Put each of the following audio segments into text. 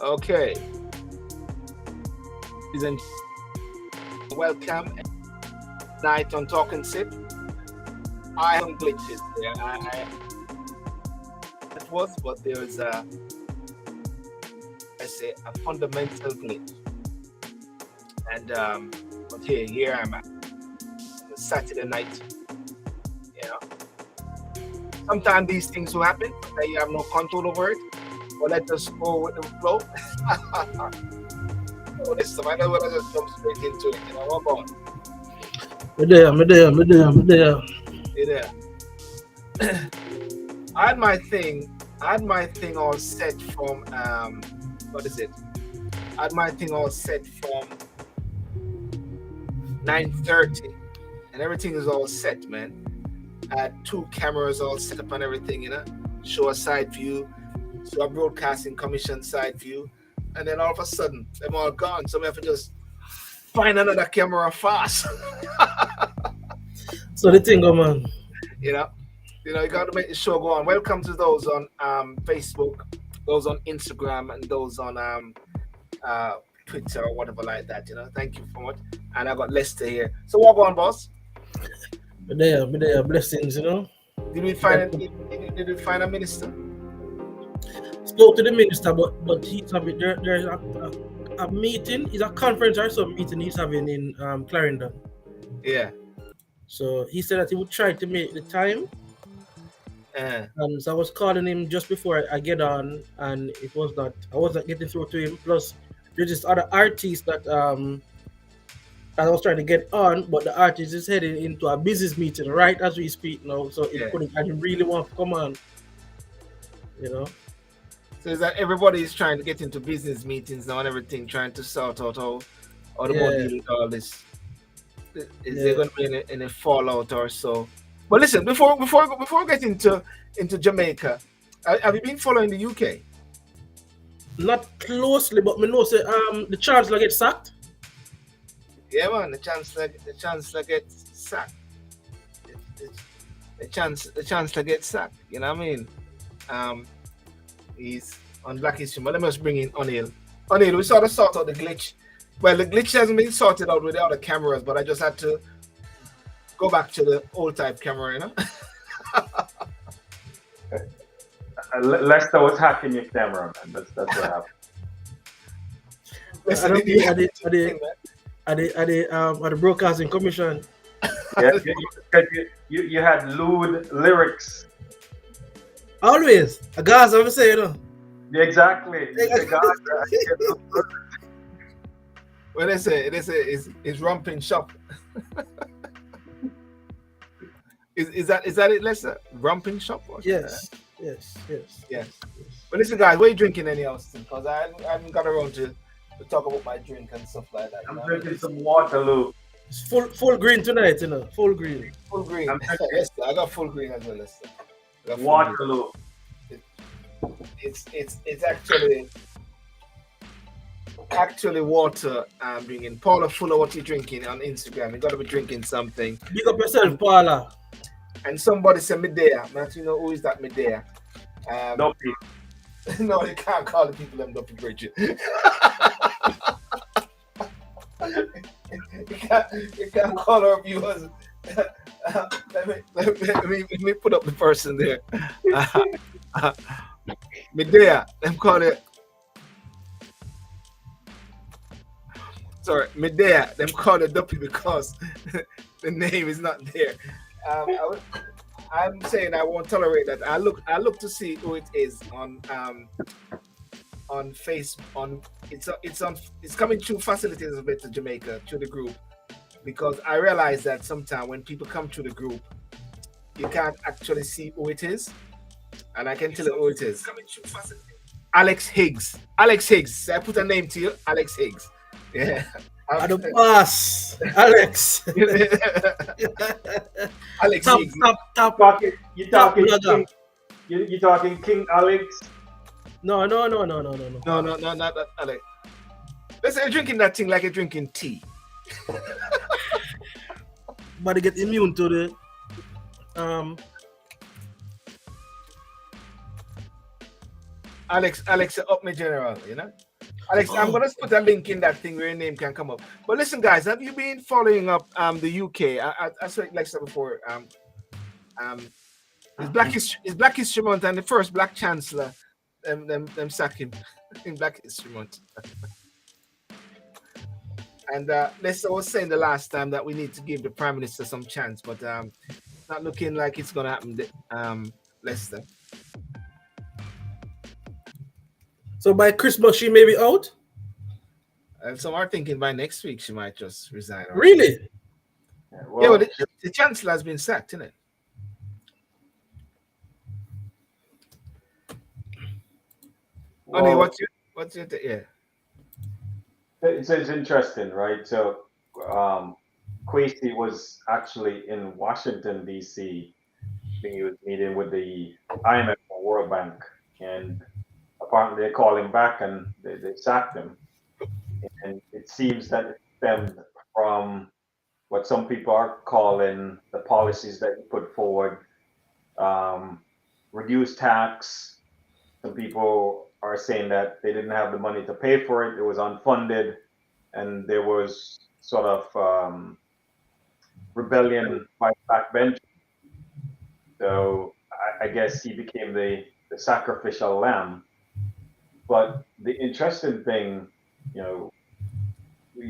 Okay, isn't welcome night on Talking Sip. I have glitches there. It was, but there is I say a fundamental glitch, and but here I'm at Saturday night. You know, sometimes these things will happen that you have no control over it. But let us go with the flow. Oh, this I know when I just jump straight into it. You know, what about? Me there. You there? I had my thing all set from what is it? I had my thing all set from 9:30, and everything is all set, man. I had 2 cameras all set up and everything, you know. Show a side view, so a broadcasting commission side view, and then all of a sudden them all gone. So we have to just find another camera fast. So the thing, man. you know. You got to make the show go on. Welcome to those on Facebook, those on Instagram, and those on Twitter or whatever like that. You know, thank you so much. And I got Lester here. So what go on, boss? Me there. Blessings, you know. Did we find a minister? Spoke to the minister, but he's having there's a meeting. It's a conference or some meeting he's having in Clarendon. Yeah. So he said that he would try to make the time. So I was calling him just before I get on, and I wasn't getting through to him. Plus, there's this other artist that I was trying to get on, but the artist is heading into a business meeting right as we speak now. So I didn't really want to come on, you know. So is that everybody is trying to get into business meetings now and everything, trying to sort out how the body with all this? Is there going to be any fallout or so? But listen, before we get into Jamaica, have you been following the UK? Not closely, but me know say the Chancellor get sacked. Yeah, man, the Chancellor gets sacked. The Chancellor gets sacked. You know what I mean? He's on Black History. But let me just bring in O'Neill. O'Neill, we sort of sort out the glitch. Well, the glitch hasn't been sorted out with the other cameras, but I just had to go back to the old type camera, you know. Lester was hacking your camera, man. That's what happened. Listen, at the broadcasting commission. Yeah, you had lewd lyrics. Always, a guys ever say, you know. Yeah, exactly. When they say it's romping shop. Is that it, Lester? Romping shop? Yes. But listen, guys, what are you drinking anyhow? Because I haven't got around to talk about my drink and stuff like that. I'm drinking some Waterloo. It's full green tonight, you know. Full green. Full green. Yes, I got full green as well, Lester. Waterloo. It's actually water I'm bringing. Paula Fuller, what you drinking on Instagram? You got to be drinking something. Big up yourself, Paula. And somebody said Medea. Man, you know who is that Medea? Duppy. No, you can't call the people them Duppy Bridget. you can't call her viewers. Let me put up the person there. Medea, them call it. Sorry, Medea, them call it Duppy because the name is not there. I'm saying I won't tolerate that. I look to see who it is on Facebook. It's coming through facilities a bit to Jamaica through the group, because I realize that sometimes when people come through the group, you can't actually see who it is, and I can tell you who it is. Alex Higgs. I put a name to you, Alex Higgs. Yeah. The boss, Alex. Alex top. You talking King Alex? No. No, not that Alex. Let's say you're drinking that thing like you're drinking tea. But they get immune to the Alex up me general, you know? Alex, I'm gonna put a link in that thing where your name can come up. But listen, guys, have you been following up the UK? I said like I said before. It's Black History Month, and the first Black Chancellor, them sack him in Black History Month. And Lester was saying the last time that we need to give the Prime Minister some chance, but not looking like it's gonna happen. Lester. So by Christmas she may be out. And some are thinking by next week she might just resign. Really? Yeah, well, the Chancellor has been sacked, isn't it? Well, Honey, what's your yeah? It's interesting, right? So, Kwesi was actually in Washington, D.C. when he was meeting with the IMF or World Bank, and apparently they called him back and they sacked him. And it seems that it stemmed from what some people are calling the policies that he put forward, reduced tax. Some people are saying that they didn't have the money to pay for it. It was unfunded, and there was sort of rebellion by backbench. So I guess he became the sacrificial lamb. But the interesting thing, you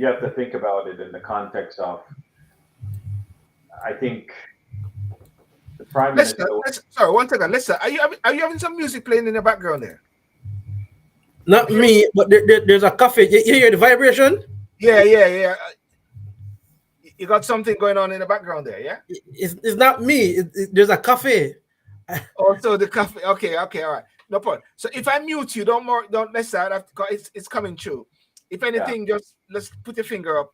have to think about it in the context of, I think the Prime Minister. Sorry, one second. Lester, are you having some music playing in the background there? Not me, but there's a cafe. You hear the vibration? Yeah. You got something going on in the background there, yeah? It's not me. There's a cafe. Also the cafe. Okay, all right. No problem. So if I mute you, don't Lester, it's coming true. If anything, just let's put your finger up.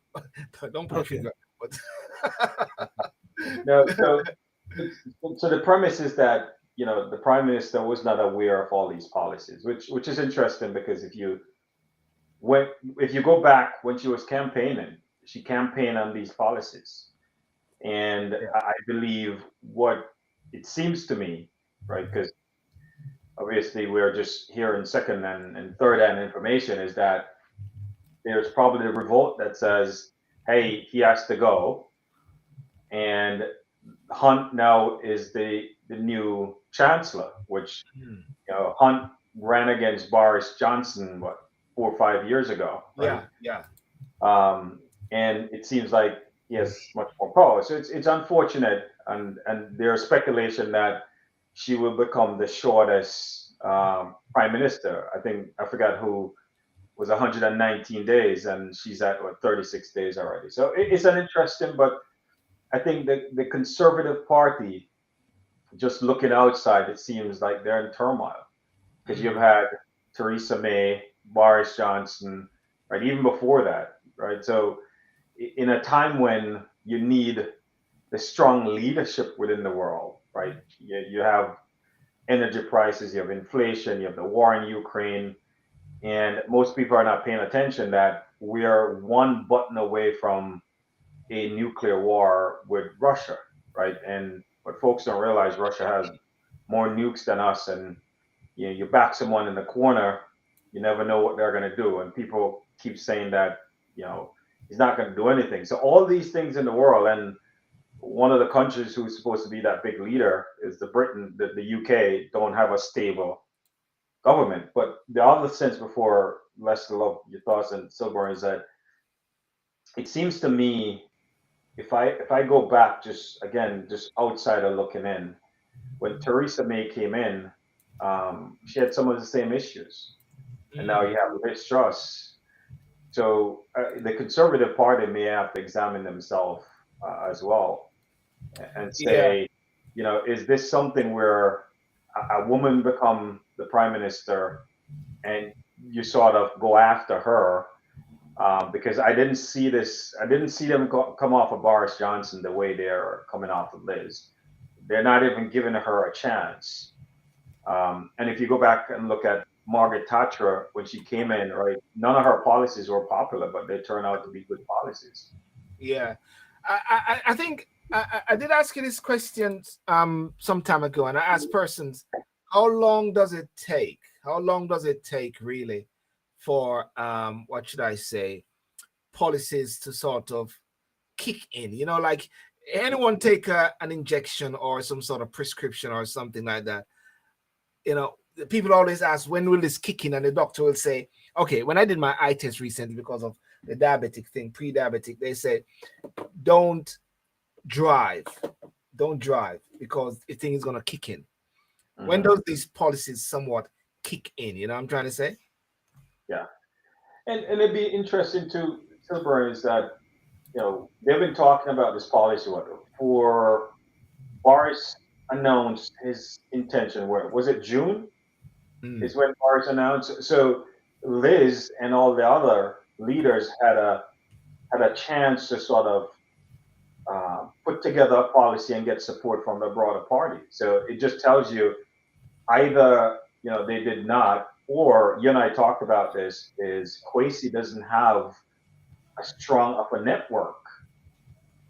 Don't put your finger up. But No, so the premise is that the Prime Minister was not aware of all these policies, which is interesting because if you go back when she was campaigning, she campaigned on these policies, and I believe what it seems to me, right? Because obviously we're just hearing second and third hand information, is that there's probably a revolt that says, hey, he has to go, and Hunt now is the new chancellor, which Hunt ran against Boris Johnson 4 or 5 years ago, right? Yeah. And it seems like he has much more power. So it's unfortunate, and there's speculation that she will become the shortest prime minister. I forgot who was 119 days, and she's at 36 days already. So it's an interesting, but I think the Conservative Party, just looking outside, it seems like they're in turmoil because you've had Theresa May, Boris Johnson, right? Even before that, right? So in a time when you need the strong leadership within the world, right? You have energy prices, you have inflation, you have the war in Ukraine, and most people are not paying attention that we are one button away from a nuclear war with Russia, right? And what folks don't realize, Russia has more nukes than us, and you back someone in the corner, you never know what they're going to do, and people keep saying that he's not going to do anything. So all these things in the world, and one of the countries who's supposed to be that big leader is the UK don't have a stable government. But the other sense, before Lester, love your thoughts and Silver, is that it seems to me, if I go back just outsider looking in, when Theresa May came in, she had some of the same issues, and now you have Liz Truss. So the Conservative Party may have to examine themselves as well and say, is this something where a woman become the prime minister and you sort of go after her? Because I didn't see them come off of Boris Johnson the way they're coming off of Liz. They're not even giving her a chance. And if you go back and look at Margaret Thatcher when she came in, right, none of her policies were popular, but they turned out to be good policies. Yeah, I think I did ask you this question some time ago, and I asked persons, how long does it take? How long does it take really for what should I say, policies to sort of kick in. You know, like anyone take an injection or some sort of prescription or something like that. You know, people always ask, when will this kick in? And the doctor will say, okay, when I did my eye test recently because of the diabetic thing, pre-diabetic, they say, don't drive because the thing is going to kick in. When does these policies somewhat kick in? You know what I'm trying to say? Yeah. And it'd be interesting to Silver is that, they've been talking about this policy for Boris announced his intention. Where was it? June is when Boris announced. So Liz and all the other leaders had a chance to sort of put together a policy and get support from the broader party. So it just tells you either they did not, or you and I talked about this. Is Kwesi doesn't have a strong of a network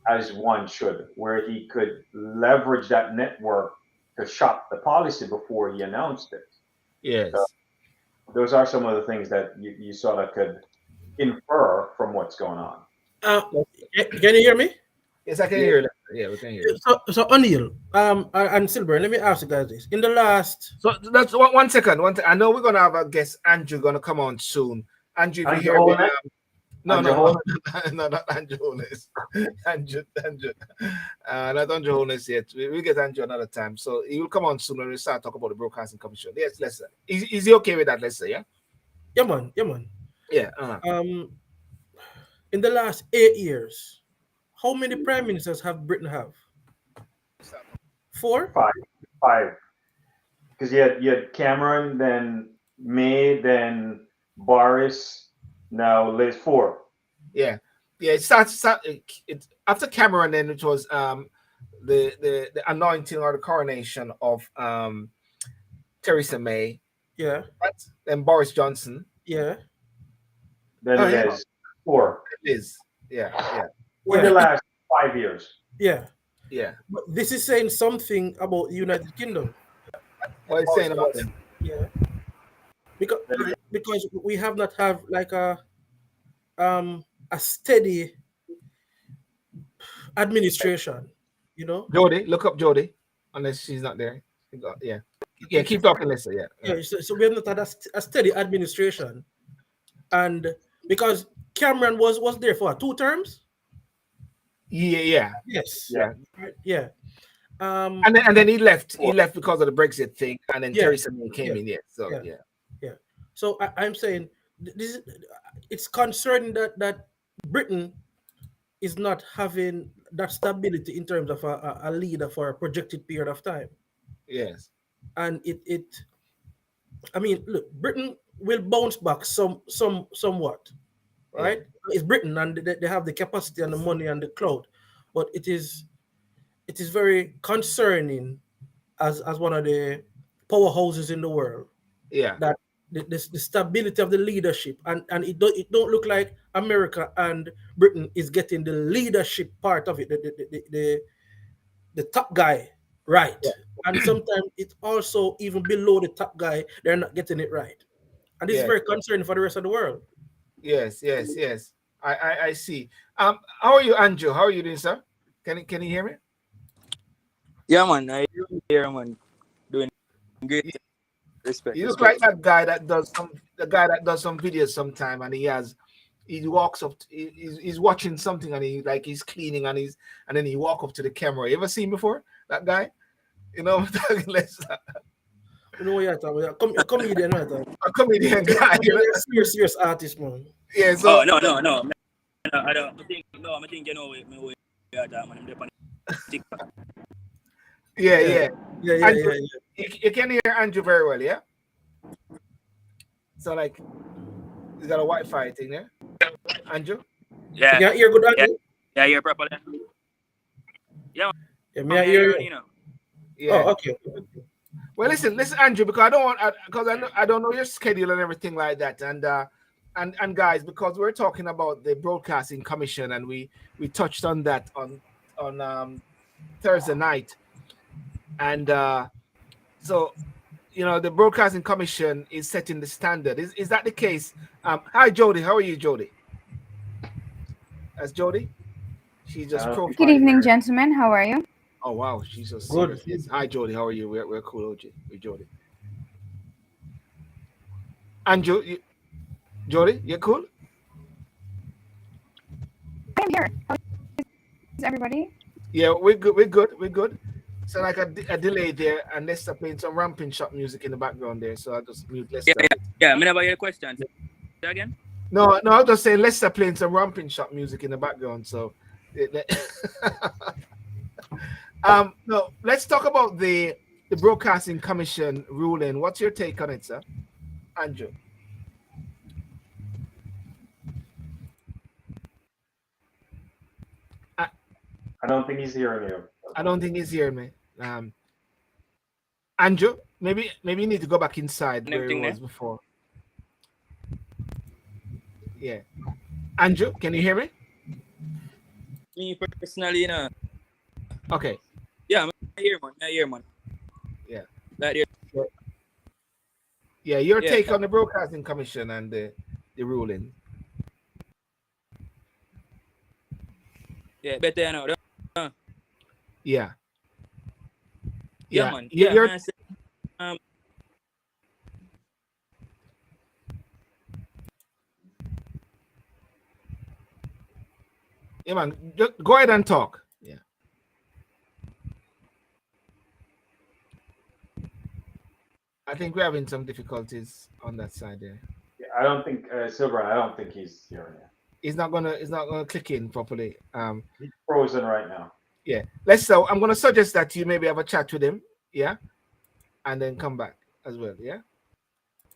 as one should, where he could leverage that network to shop the policy before he announced it. Yes. So those are some of the things that you sort of could infer from what's going on. Can you hear me? Yes, I can hear that. Yeah, we can hear it. So O'Neill, and Silver, let me ask you guys this. In the last... So that's one second. I know we're going to have a guest, Andrew, going to come on soon. Andrew, if you hear me... No, not Andrew Holness. Andrew. Not Andrew Holness yet. We'll get Andrew another time. So he will come on soon when we start talking about the Broadcasting Commission. Yes, Lester. Is he okay with that, Lester? Yeah? Yeah, man. Yeah. In the last 8 years, how many prime ministers have Britain have? 4? 5. Because you had Cameron, then May, then Boris, now Liz. 4. Yeah. It starts after Cameron. Then it was the anointing or the coronation of Theresa May. Yeah. Right? Then Boris Johnson. Yeah. Then Liz. 4. Liz. Yeah. For the last 5 years. Yeah. Yeah. But this is saying something about the United Kingdom. What is saying about them? Yeah. Because we have not have like a steady administration, Jody, look up Jody, unless she's not there. Yeah. Keep talking, Lisa. Yeah. So we have not had a steady administration, and because Cameron was there for 2 terms. Yeah. Yes. Yeah. Yeah. And then he left. He left because of the Brexit thing, and then Theresa May came in. Yeah. So yeah. So I'm saying it's concerning that Britain is not having that stability in terms of a leader for a projected period of time. Yes. And I mean, look, Britain will bounce back somewhat, right? Yeah. It's Britain, and they have the capacity and the money and the clout, but it is very concerning as one of the powerhouses in the world. Yeah. That the stability of the leadership and it don't look like America and Britain is getting the leadership part of it, the top guy right. Yeah. And sometimes it's also even below the top guy, they're not getting it right. And this is very concerning for the rest of the world. Yes. I see. How are you, Andrew? How are you doing, sir? Can you hear me? Yeah, man. I hear, man. Doing great. Respect. You look like that guy that does some videos sometime, and he walks up. He's watching something, and he's cleaning, and then he walk up to the camera. You ever seen before that guy? You know, I'm talking less. You know what you're talking about? A comedian, right? A comedian guy. You're a serious artist, man. Yeah. So. Oh no. I don't think. No, I think you know me. Yeah. You can hear Andrew very well, yeah? So like you got a Wi-Fi thing there? Andrew? Yeah. You hear good, Andrew? Yeah, you're properly. Yeah. Me I hear you. Yeah. Oh, okay. Well, listen, Andrew, because I don't know your schedule and everything like that, and guys, because we're talking about the Broadcasting Commission, and we touched on that on Thursday night. And so the Broadcasting Commission is setting the standard. Is that the case? Hi, Jody. How are you, Jody? That's Jody. She just profiled. Good evening, gentlemen. How are you? Oh wow, she's so Good. serious. Yes. Hi, Jody. How are you? We're cool, OJ. We're Jody. And Jody, you're cool. I'm here. How is everybody? Yeah, we're good. We're good. We're good. So like a delay there, and Lester playing some ramping shop music in the background there. So I just mute Lester. Yeah. I never hear the question. Say again? No, I was just saying Lester playing some ramping shop music in the background. So, no, let's talk about the Broadcasting Commission ruling. What's your take on it, sir, Andrew? I don't think he's hearing you. I don't think he's hearing me. Andrew, maybe you need to go back inside where he was before. Yeah. Andrew, can you hear me? Me personally, Okay. Yeah, I hear, man. Yeah. That here. Yeah, your take on the Broadcasting Commission and the ruling. Yeah, better now. Yeah. Yeah, man. You're, Man, yeah, man. Just go ahead and talk. Yeah. I think we're having some difficulties on that side there. Yeah, I don't think Silver. I don't think he's hearing you. It's not gonna click in properly. He's frozen right now. Yeah. I'm gonna suggest that you maybe have a chat with him. Yeah. And then come back as well. Yeah.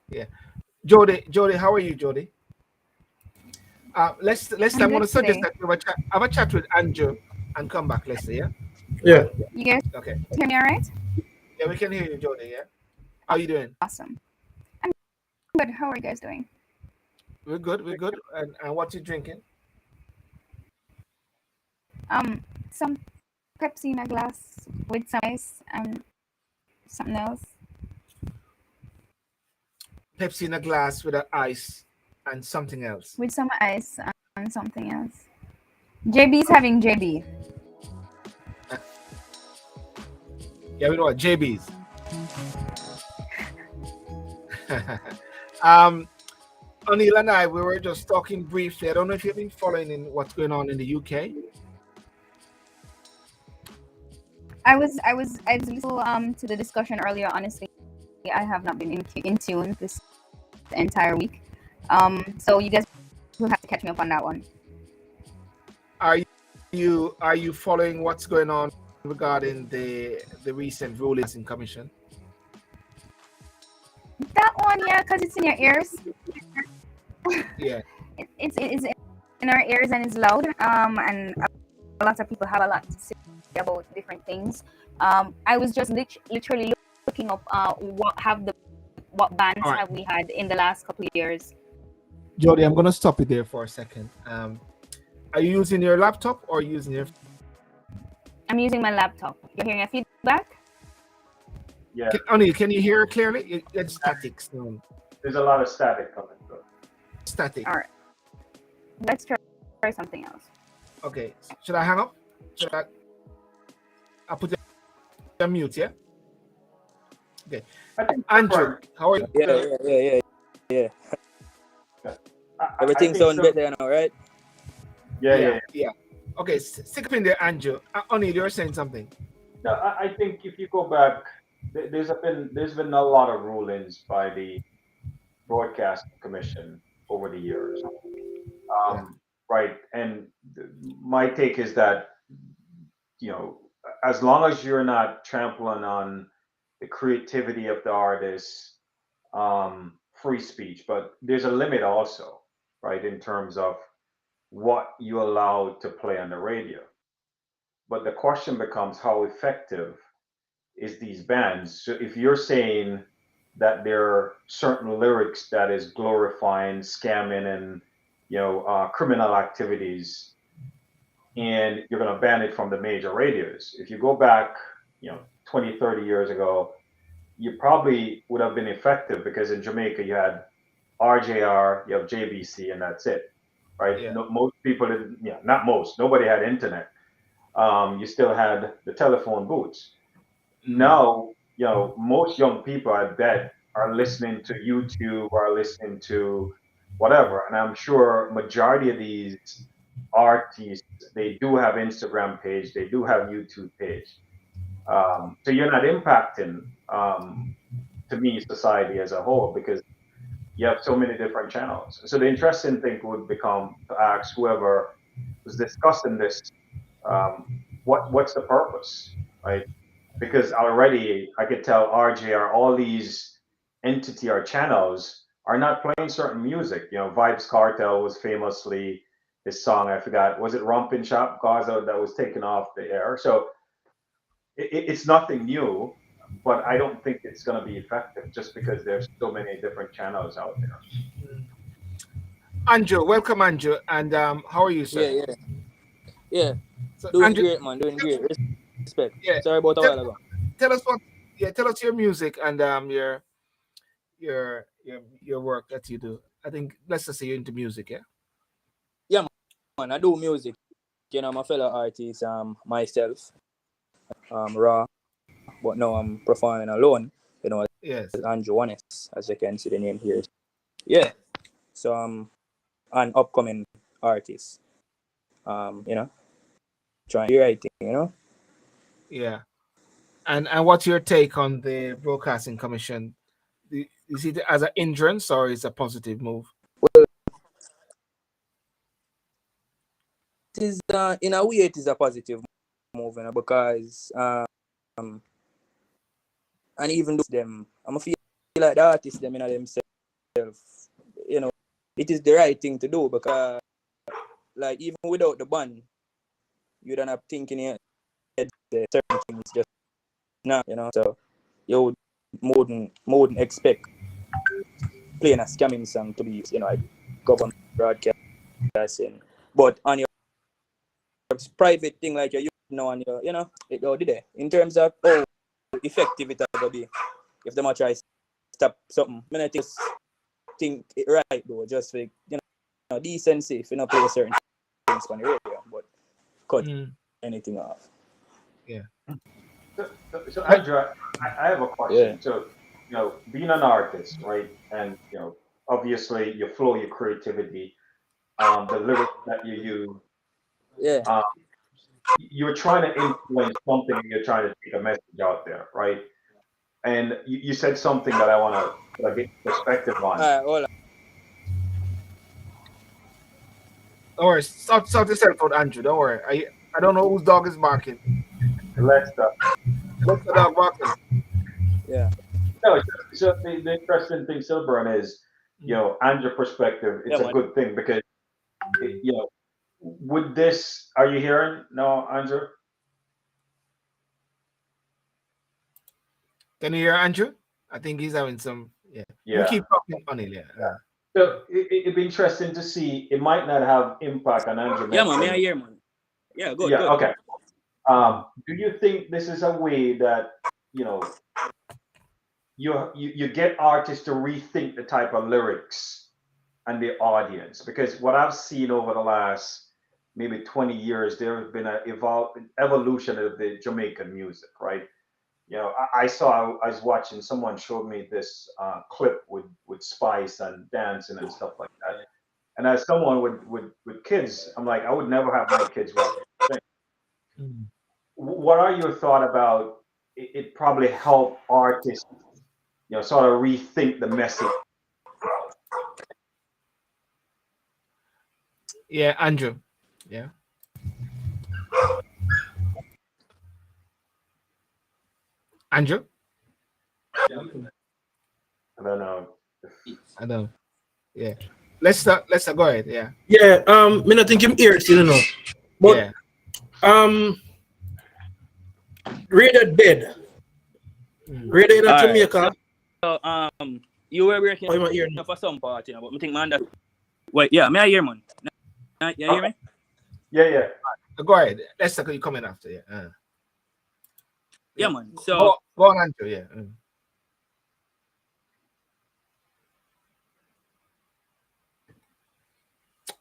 Yeah. Jody, how are you, Jody? Let's I'm gonna suggest that you have a chat with Andrew and come back, Lester, yeah? Yeah. You guys Okay. hear me all right? Yeah, we can hear you, Jody, yeah? How you doing? Awesome. I'm good. How are you guys doing? We're good. And what you drinking? Some Pepsi in a glass with some ice and something else. Pepsi in a glass with ice and something else. With some ice and something else. JB's having JB. Yeah, we know what JB's. O'Neill and I, we were just talking briefly. I don't know if you've been following in what's going on in the UK. I was listening to the discussion earlier. Honestly, I have not been in tune this entire week. So you guys will have to catch me up on that one. Are you following what's going on regarding the recent rulings in commission? That one, yeah, because it's in your ears. Yeah. It's in our ears and it's loud. And a lot of people have a lot to say about different things. I was just literally looking up what bans have we had in the last couple of years. Jody, I'm gonna stop you there for a second. Are you using your laptop or using your? I'm using my laptop. You're hearing a feedback? Yeah. O'Neill, can you hear it clearly? It's static still. There's a lot of static coming through. Static. All right. Let's try something else. Okay. Should I hang up? I'll put it on mute, yeah? Okay. Andrew, how are you? Yeah. Everything sounds better now, right? Yeah. Okay, stick up in there, Andrew. O'Neill, you're saying something. No, I think if you go back, there's been a lot of rulings by the Broadcasting Commission over the years, right? And my take is that, as long as you're not trampling on the creativity of the artists, free speech, but there's a limit also, right, in terms of what you allow to play on the radio. But the question becomes, how effective is these bans? So if you're saying that there are certain lyrics that is glorifying scamming and criminal activities, and you're going to ban it from the major radios. If you go back 20, 30 years ago, you probably would have been effective because in Jamaica you had RJR, you have JBC, and that's it, right? Yeah. No, most people didn't, yeah, not most, nobody had internet. You still had the telephone booths. Now, most young people, I bet, are listening to YouTube or listening to whatever. And I'm sure majority of these artists, they do have Instagram page, they do have YouTube page. So you're not impacting, to me, society as a whole because you have so many different channels. So the interesting thing would become to ask whoever was discussing this, what's the purpose, right? Because already I could tell RJR all these entity or channels are not playing certain music. Vibes Cartel was famously his song, I forgot, was it Rompin' Shop Gaza that was taken off the air? So it's nothing new, but I don't think it's going to be effective just because there's so many different channels out there. Andrew, welcome, Andrew. And how are you, sir? Yeah. So, Doing Andrew, great, man. Doing great. Respect. yeah, Sorry about a tell, while ago. tell us what. Yeah, tell us your music and your work that you do. I think let's just say you're into music, yeah. Yeah, man. I do music. I'm a fellow artist. Myself. Raw. But now I'm performing alone. Yes. As Andrew Wanes, as you can see the name here. Yeah. So I'm an upcoming artist. Trying to be writing. Yeah. And what's your take on the Broadcasting Commission? Do you see it as an hindrance or is a positive move? Well, it is in a way it is a positive move, because and even though them, I'm feel like the artists them in themselves, it is the right thing to do because like even without the band, you don't have thinking in your head the certain things just now, so you would more than expect playing a scamming song to be, like government broadcasting. But on your private thing like you know on your, it all did it. In terms of how effective it will be if the try stop something. I think it right though, just for decency if you not play certain things on the radio, but cut anything off. Yeah. So Andrew, I have a question. Yeah. So, being an artist, right? And, obviously your flow, your creativity, the lyrics that you use, Yeah. you're trying to influence something and you're trying to take a message out there, right? And you said something that I want to get perspective on. Hold on. Don't worry. Sort yourself out, Andrew. Don't worry. I don't know whose dog is barking. Let's What's the dog barking? Yeah. no. So the interesting thing, Silburn, is and your perspective. It's a good thing because with this, are you hearing? No, Andrew. Can you hear Andrew? I think he's having some. Yeah. Yeah. You keep talking on it. Yeah. So it'd be interesting to see. It might not have impact on Andrew. Yeah, man. May I hear, man? Yeah. Good. Yeah. Good. Okay. Do you think this is a way that you get artists to rethink the type of lyrics and the audience? Because what I've seen over the last maybe 20 years, there has been an evolution of the Jamaican music, right? I was watching, someone showed me this clip with Spice and dancing and stuff like that. And as someone with kids, I'm like, I would never have my kids watch this thing. What are your thoughts about it probably help artists, sort of rethink the message? Yeah, Andrew. Yeah. Andrew? I don't know. I know. Yeah. Let's go ahead. Yeah. Yeah, me not think him here, but yeah. Radio dead. Radio in Jamaica. So you were working for some part, but I think man that. Wait, yeah, may I hear, man? You hear me? Yeah. Go ahead. Let's talk. You coming after? Yeah. Yeah, man. So go on, Andrew. Yeah.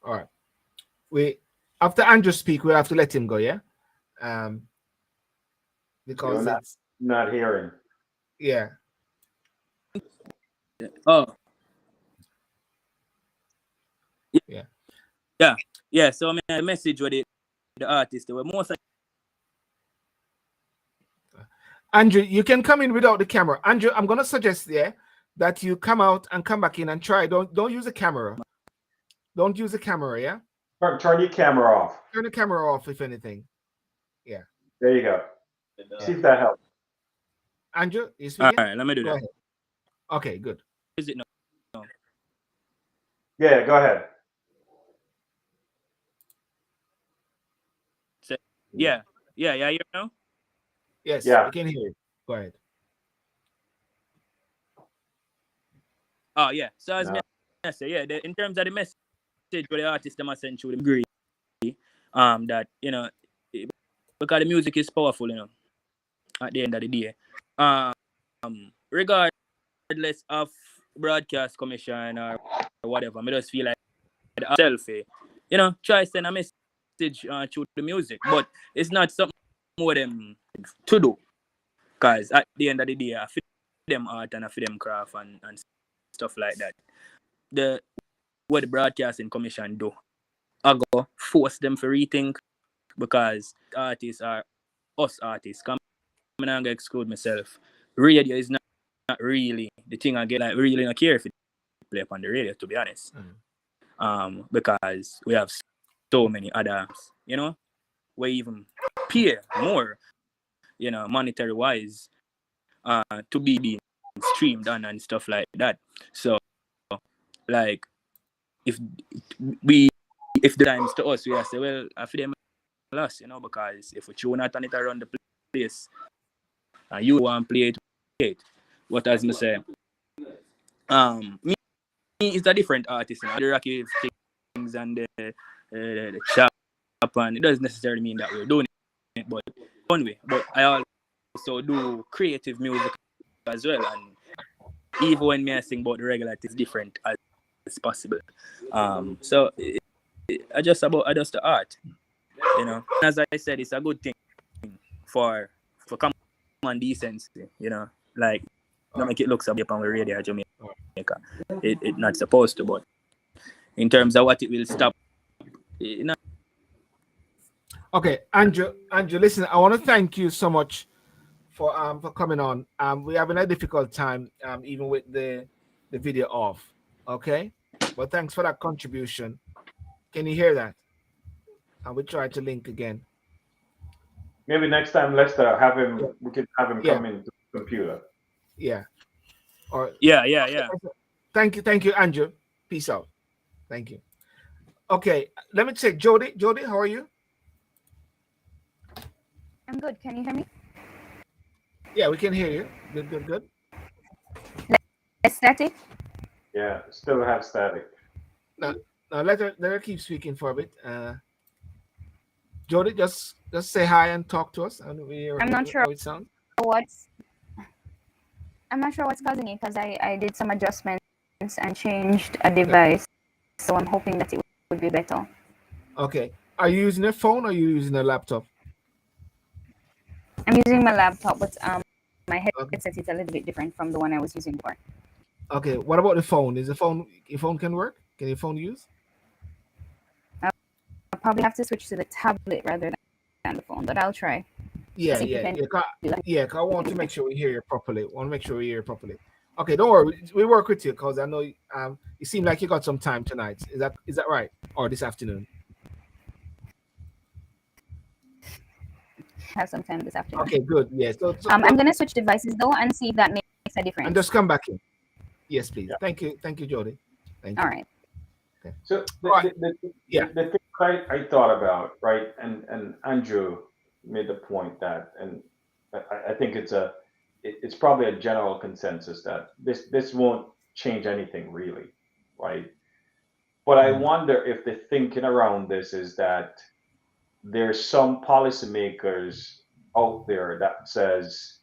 All right. We after Andrew speak, we have to let him go. Yeah. Um, because You're it's not hearing. yeah. Oh, Yeah. yeah, yeah. So I mean, the message with the artist, they were most Andrew, you can come in without the camera. Andrew, I'm gonna suggest that you come out and come back in and try. Don't use the camera. Don't use the camera. Yeah. Turn your camera off. Turn the camera off if anything. Yeah. There you go. See if that helps. Andrew, you all speaking? right. Let me do Go that. ahead. Okay, good. Is it no? Yeah, go ahead. Yeah, yeah. You know. Yes, Yeah. we can hear you. Go ahead. Oh yeah. So as No. I say, yeah. In terms of the message where the artist them sent through, the agree. That because the music is powerful, at the end of the day. Regardless of broadcast commission or whatever, I just feel like selfie, try send a message through the music, but it's not something more them to do, because at the end of the day, I feel them art and I feel them craft and stuff like that. What the broadcasting commission do, I go force them to rethink, because artists are us artists. I'm not gonna exclude myself. Radio is not really the thing I get, like really not care if it play up on the radio, to be honest. Because we have so many other apps, we even pay more, monetary wise, to be being streamed on and stuff like that. So like if if the times to us, we have to say, well, I feel them lost, because if we tune out on it around the place and you want to play it, what as me say, me is a different artist, the rocky things and the chop, and it doesn't necessarily mean that we're doing it, but one way. But I also do creative music as well, and even when me I sing about the regular, it's different as possible. So I just the art, As I said, it's a good thing for common decency, like not make it look so up on the radio Jamaica. It not supposed to, but in terms of what it will stop, Okay, Andrew, listen, I want to thank you so much for coming on. We're having a difficult time even with the video off. Okay, but thanks for that contribution. Can you hear that? And we try to link again. Maybe next time, Lester, we can have him come into the computer. Yeah. Or yeah. Thank you, Andrew. Peace out. Thank you. Okay, let me check. Jody, how are you? I'm good. Can you hear me? Yeah, we can hear you. Good. Less static? Yeah, still have static. Now let her keep speaking for a bit. Jody, just say hi and talk to us. And I'm not sure how it sounds. I'm not sure what's causing it, because I did some adjustments and changed a device. So I'm hoping that it would be better. Okay. Are you using a phone or are you using a laptop? I'm using my laptop, but my headset is a little bit different from the one I was using before. Okay. What about the phone? Your phone can work? Can your phone use? I'll probably have to switch to the tablet rather than the phone, but I'll try. Yeah. 'Cause I want to make sure we hear you properly. Okay, don't worry. We work with you because I know you seem like you got some time tonight. Is that right? Or this afternoon? Have some time this afternoon. Okay, good. Yeah. So I'm gonna switch devices though and see if that makes a difference. And just come back in. Yes, please. Yeah. Thank you, Jody. Thank you. All right. Okay. So the thing I thought about, right, and Andrew made the point that, and I think it's probably a general consensus that this won't change anything really, right? But I wonder if the thinking around this is that there's some policymakers out there that says,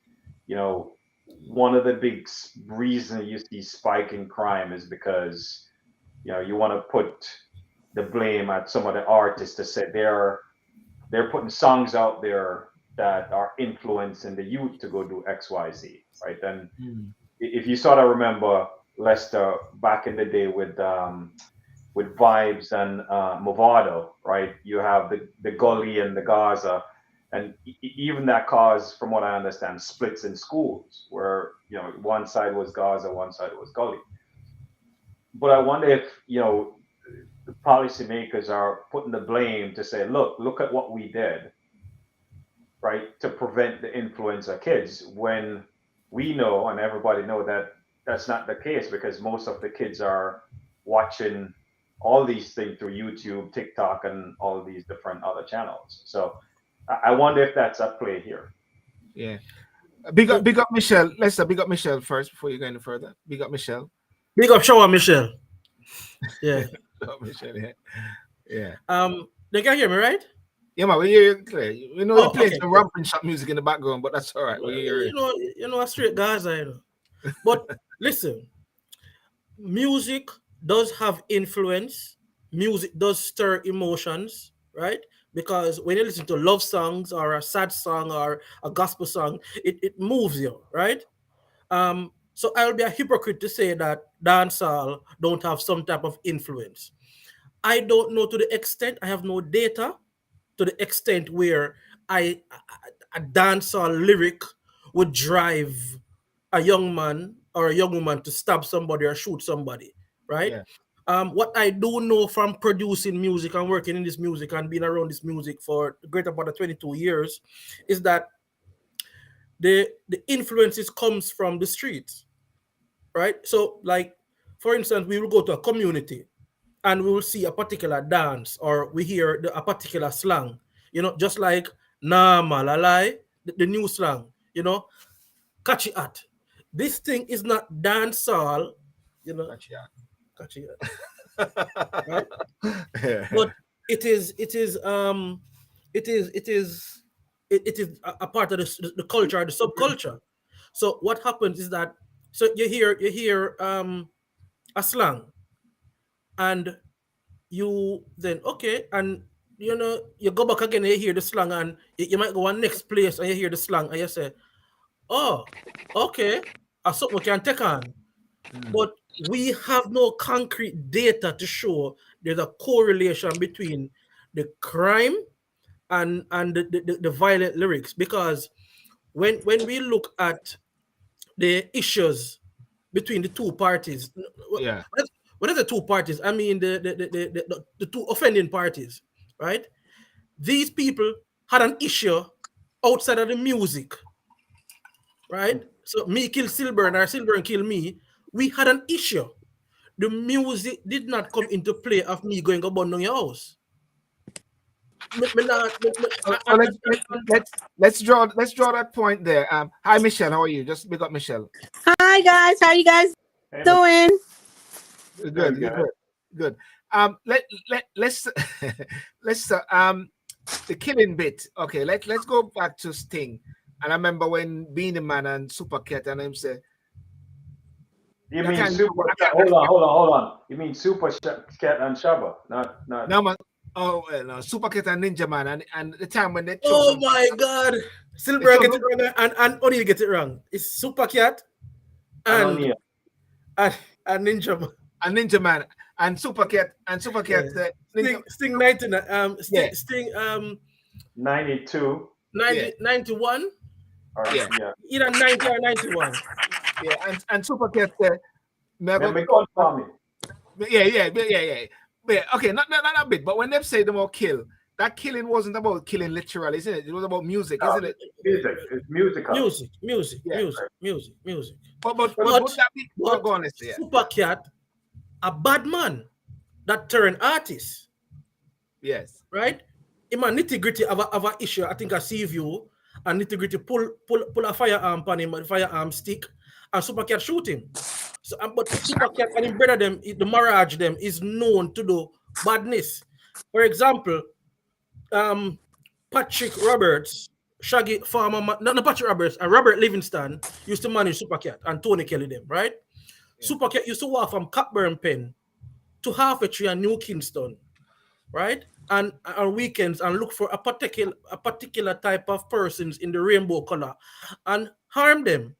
one of the big reasons you see spike in crime is because, you want to put the blame at some of the artists to say they're putting songs out there that are influencing the youth to go do X, Y, Z, right? And if you sort of remember Lester back in the day with Vibes and Movado, right? You have the Gully and the Gaza, and even that caused, from what I understand, splits in schools where one side was Gaza, one side was Gully. But I wonder if the policymakers are putting the blame to say, look at what we did, right, to prevent the influence of kids, when we know and everybody know that that's not the case, because most of the kids are watching all these things through YouTube, TikTok, and all these different other channels. So I wonder if that's at play here. Yeah. Big up Michelle. Let's big up Michelle first before you go any further. Big up Michelle. Big up shower Michelle. Yeah. Michelle, yeah. They can hear me, right? Yeah, man, we hear you clear. We know you're playing okay, some ramping shop music in the background, but that's all right. We hear you know, a straight Gaza, But listen, music does have influence. Music does stir emotions, right? Because when you listen to love songs or a sad song or a gospel song, it moves you, right? So I'll be a hypocrite to say that dancehall don't have some type of influence. I don't know to the extent, I have no data to the extent where a dancehall lyric would drive a young man or a young woman to stab somebody or shoot somebody, right? Yeah. What I do know from producing music and working in this music and being around this music for the greater part of 22 years is that the influences comes from the streets, right? So, like, for instance, we will go to a community and we will see a particular dance or we hear a particular slang, just like nah malalai, the new slang, catchy at. This thing is not dancehall, catchy at, right? Yeah. But it is a part of the culture, the subculture. So what happens is that you hear a slang, and you then okay, and you go back again and you hear the slang, and you might go one next place and you hear the slang and you say, oh, okay, something we can take on. But we have no concrete data to show there's a correlation between the crime and the violent lyrics, because when we look at the issues between the two parties, Yeah. what are the two parties? I mean the two offending parties, right? These people had an issue outside of the music, right? So me kill Silburn or Silburn kill me. We had an issue. The music did not come into play of me going to burn down your house. Let's draw that point there. Hi Michelle, how are you? Just big up Michelle. Hi guys, how you guys doing? Good. Let's the killing bit. Okay, let's go back to Sting. And I remember when Beanie Man and Super Cat and him say, you mean Super Cat? Hold on. You mean Super Cat and Shabba, not no man. Oh well, no, Super Cat and Ninja Man, and the time when they my God, Silver get it wrong and O'Neal get it wrong. It's Super Cat and Ninja Man. And Ninja Man and Super Cat yeah. Sting 99 Sting 92 91 yeah. Either 90 or 91. Yeah, and Super Cat yeah. Okay, not that bit, but when they say the more kill, that killing wasn't about killing literally, isn't it? It was about music, isn't it? Music. It's musical. Music. But would that be go on, let's say, Super Cat, a bad man that turned artist. Yes. Right? In my nitty-gritty of a issue, I think I see you and nitty-gritty pull a firearm on him, a firearm stick, and Super Cat shoot him. So, but Super Cat and his brother them, the Mirage them, is known to do badness. For example, Patrick Roberts, Shaggy Farmer, not Patrick Roberts, and Robert Livingston used to manage Super Cat and Tony Kelly them, right? Yeah. Super Cat used to walk from Cockburn Pen to Half a Tree and New Kingston right? And on weekends and look for a particular type of persons in the rainbow color and harm them.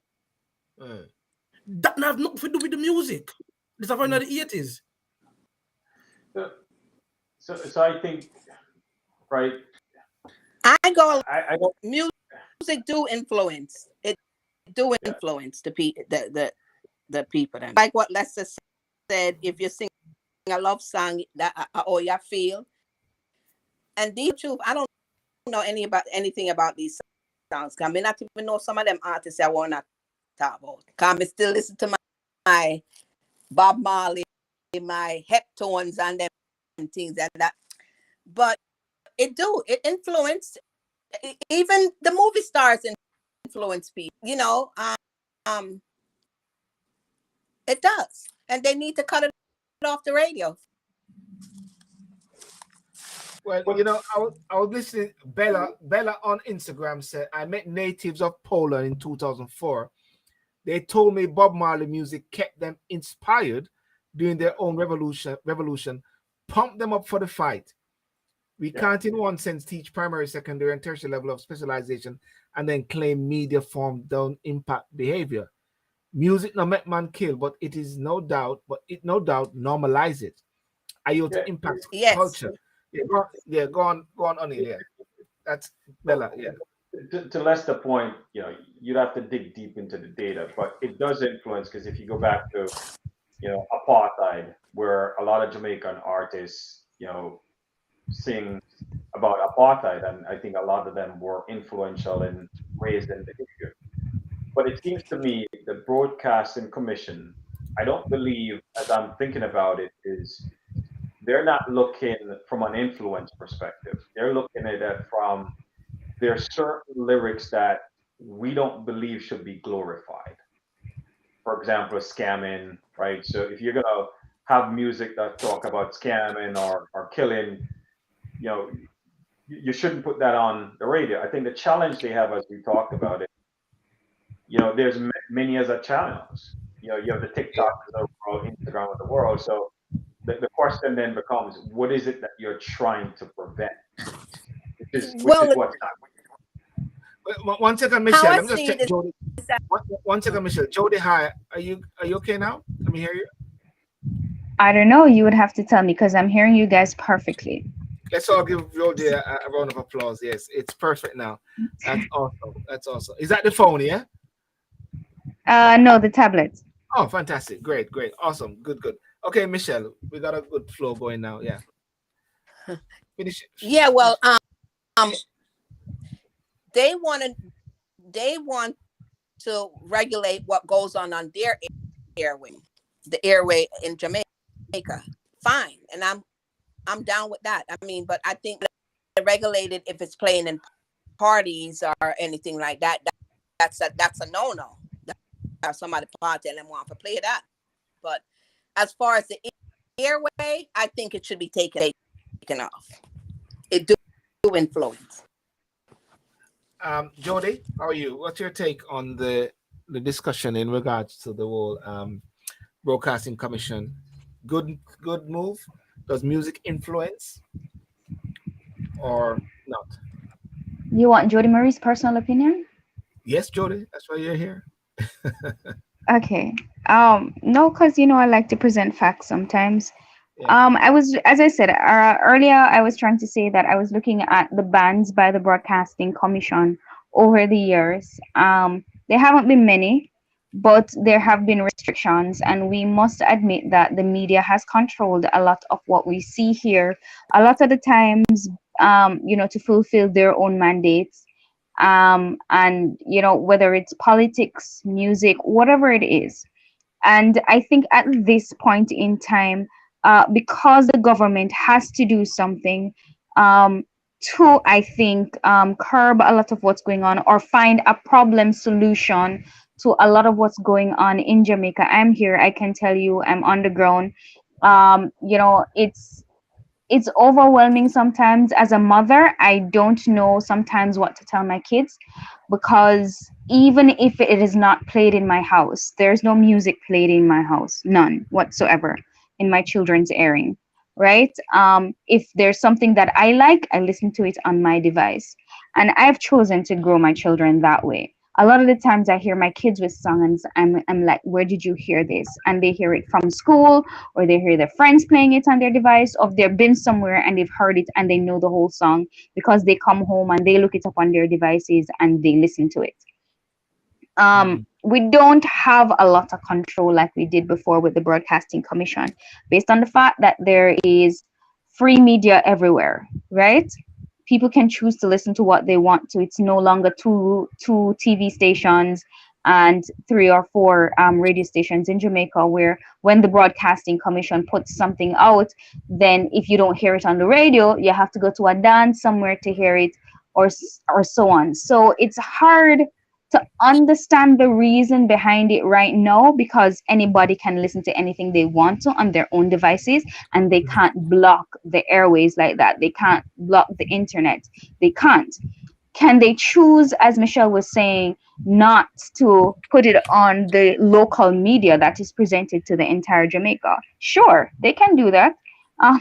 That have nothing to do with the music. This happened in the 80s. So I think, right, I go. I don't. Music do influence. It do influence the people. Then, like what Lester said, if you sing a love song that or you feel, and the truth, I don't know anything about these songs. I mean, not even know some of them artists I want to talk about. Can me still listen to my Bob Marley, my Heptones, and them things like that. But it influence even the movie stars influence people. It does, and they need to cut it off the radio. Well, I was listening. Bella on Instagram said, I met natives of Poland in 2004. They told me Bob Marley music kept them inspired during their own revolution, pumped them up for the fight. We can't, in one sense, teach primary, secondary, and tertiary level of specialization and then claim media form don't impact behavior. Music no make man kill, but it no doubt normalize it. IoT impacts culture. Go on, Anil. Yeah, that's Bella. Yeah. To Lester's point, you'd have to dig deep into the data, but it does influence because if you go back to, apartheid, where a lot of Jamaican artists, sing about apartheid, and I think a lot of them were influential and raised in the issue. But it seems to me the Broadcasting Commission, I don't believe, as I'm thinking about it, is they're not looking from an influence perspective. They're looking at it from there's certain lyrics that we don't believe should be glorified. For example, scamming, right? So if you're gonna have music that talk about scamming or killing, you shouldn't put that on the radio. I think the challenge they have, as we talked about it, there's many other channels. You have the TikToks of the world, Instagram of the world. So the question then becomes, what is it that you're trying to prevent? Which is what's not. One second, Michelle. Let me just check Jody. One second, Michelle. Jody, hi. Are you okay now? Let me hear you. I don't know. You would have to tell me because I'm hearing you guys perfectly. Let's all give Jody a round of applause. Yes, it's perfect now. That's awesome. That's awesome. Is that the phone? Yeah. No, the tablet. Oh, fantastic! Great, awesome, good. Okay, Michelle, we got a good flow going now. Yeah. Finish it. Yeah. Well, they want to regulate what goes on their airway, the airway in Jamaica. Fine, and I'm down with that. I mean, but I think they regulate it if it's playing in parties or anything like that. That's a no-no. Have somebody party and want to play that. But as far as the airway, I think it should be taken off. It do influence. Jody, how are you? What's your take on the discussion in regards to the whole Broadcasting Commission? Good move. Does music influence or not? You want Jody Marie's personal opinion? Yes, Jody. That's why you're here. Okay. No, because I like to present facts sometimes. Yeah. I was, as I said earlier, I was trying to say that I was looking at the bans by the Broadcasting Commission over the years. There haven't been many, but there have been restrictions, and we must admit that the media has controlled a lot of what we see here. A lot of the times, to fulfill their own mandates. And whether it's politics, music, whatever it is. And I think at this point in time, because the government has to do something to, I think, curb a lot of what's going on or find a problem solution to a lot of what's going on in Jamaica. I'm here, I can tell you, I'm on the ground. It's overwhelming sometimes. As a mother, I don't know sometimes what to tell my kids, because even if it is not played in my house, there's no music played in my house, none whatsoever in my children's airing. right? If there's something that I like, I listen to it on my device. And I've chosen to grow my children that way. A lot of the times I hear my kids with songs, I'm like, where did you hear this? And they hear it from school, or they hear their friends playing it on their device, or they've been somewhere and they've heard it and they know the whole song because they come home and they look it up on their devices and they listen to it. We don't have a lot of control like we did before with the Broadcasting Commission, based on the fact that there is free media everywhere, right? People can choose to listen to what they want to. It's no longer two TV stations and three or four radio stations in Jamaica, where when the Broadcasting Commission puts something out, then if you don't hear it on the radio, you have to go to a dance somewhere to hear it, or so on. So it's hard to understand the reason behind it right now, because anybody can listen to anything they want to on their own devices, and they can't block the airways like that. They can't block the internet. They can't. Can they choose, as Michelle was saying, not to put it on the local media that is presented to the entire Jamaica? Sure, they can do that.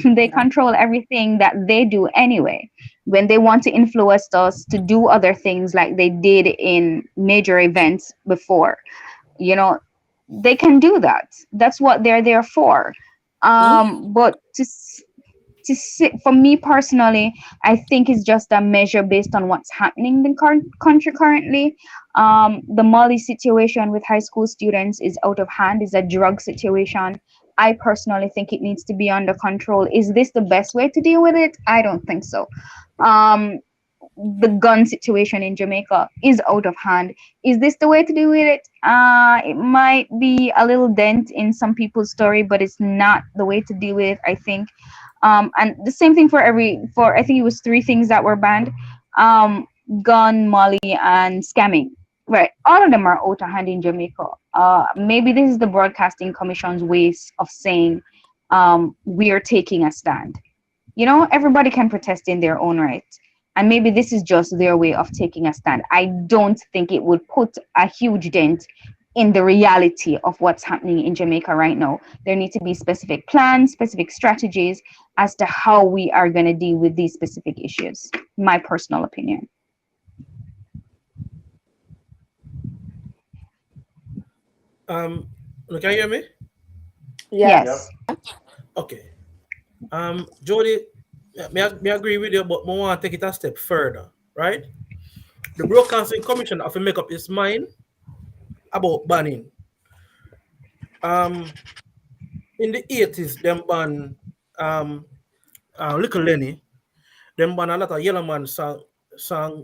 They control everything that they do anyway. When they want to influence us to do other things like they did in major events before, you know, they can do that. That's what they're there for. But to sit, for me personally, I think it's just a measure based on what's happening in the country currently. The Mali situation with high school students is out of hand, is a drug situation. I personally think it needs to be under control. Is this the best way to deal with it? I don't think so. The gun situation in Jamaica is out of hand. Is this the way to deal with it? It might be a little dent in some people's story, but it's not the way to deal with it, I think. And the same thing for I think it was three things that were banned: gun, Molly, and scamming. Right, all of them are out of hand in Jamaica. Maybe this is the Broadcasting Commission's ways of saying, we are taking a stand. You know, everybody can protest in their own right, and maybe this is just their way of taking a stand. I don't think it would put a huge dent in the reality of what's happening in Jamaica right now. There need to be specific plans, specific strategies as to how we are going to deal with these specific issues. My personal opinion. Can you hear me? Yes. Okay. Jody, me agree with you, but I want to take it a step further, right? The Broadcasting Commission have to make up its mind about banning. In the 80s, them ban Little Lenny, them ban a lot of Yellowman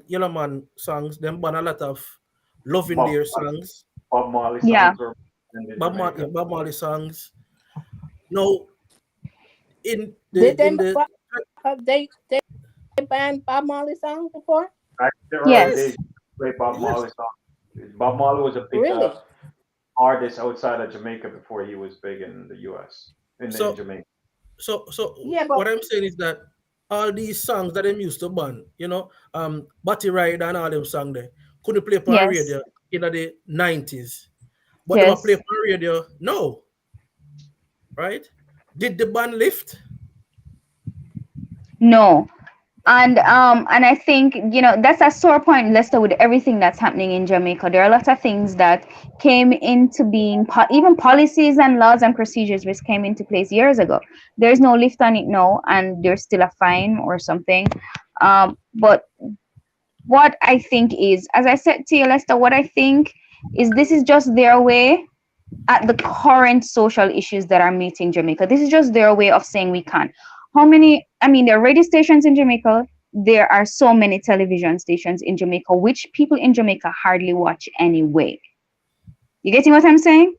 Yellowman songs, them ban a lot of Love in Their songs. Bob Marley songs Yeah. were in Jamaica. Bob Marley songs. Now, in Did the they banned Bob Marley songs before? Back in the early Yes. days, great Bob Marley songs. Bob Marley was a big Really? artist outside of Jamaica before he was big in the U.S. in So- Jamaica. So Yeah, but what I'm saying is that all these songs that them used to ban, Batty Ride and all them songs there, couldn't play on Yes. radio in the 90s. But Yes. they play on radio now. Right? Did the ban lift? No. And I think, that's a sore point, Lester, with everything that's happening in Jamaica. There are a lot of things that came into being, even policies and laws and procedures which came into place years ago. There's no lift on it now, and there's still a fine or something. But what I think is, as I said to you, Lester, what I think is this is just their way at the current social issues that are meeting Jamaica. This is just their way of saying we can. There are radio stations in Jamaica. There are so many television stations in Jamaica, which people in Jamaica hardly watch anyway. You getting what I'm saying?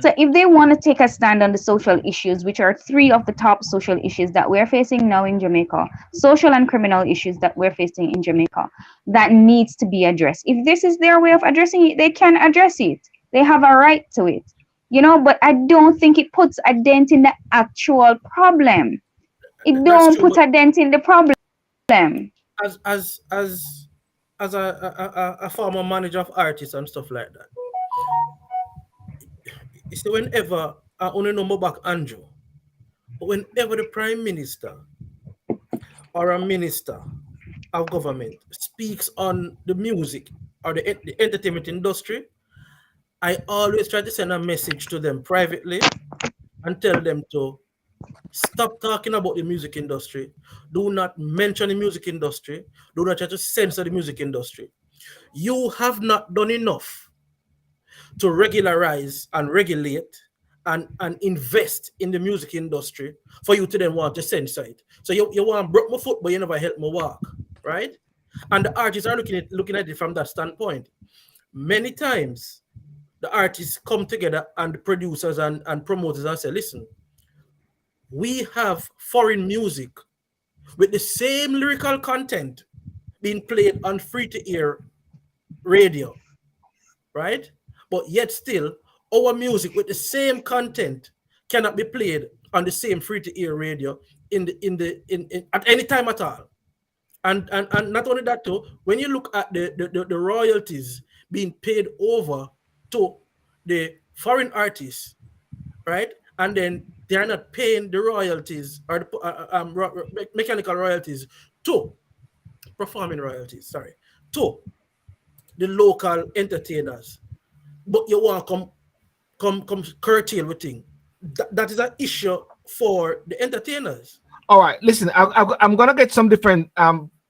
So if they want to take a stand on the social issues, which are three of the top social issues that we're facing now in Jamaica, social and criminal issues that we're facing in Jamaica, that needs to be addressed. If this is their way of addressing it, they can address it. They have a right to it. But I don't think it puts a dent in the actual problem. It don't put a dent in the problem. As a former manager of artists and stuff like that, you see, whenever I only know back Andrew, But whenever the Prime Minister or a minister of government speaks on the music or the entertainment industry, I always try to send a message to them privately and tell them to stop talking about the music industry. Do not mention the music industry. Do not try to censor the music industry. You have not done enough to regularize and regulate and invest in the music industry for you to then want to censor it. So you want to break my foot, but you never help me walk, right? And the artists are looking at it from that standpoint. Many times, the artists come together and the producers and promoters and say, listen, we have foreign music with the same lyrical content being played on free-to-air radio, right? But yet still, our music with the same content cannot be played on the same free-to-air radio in at any time at all. And not only that too, when you look at the royalties being paid over to the foreign artists, right? And then they are not paying the royalties or the mechanical royalties to performing royalties, sorry, to the local entertainers. But you want to come curtail with thing. That is an issue for the entertainers. All right, listen, I'm gonna get some different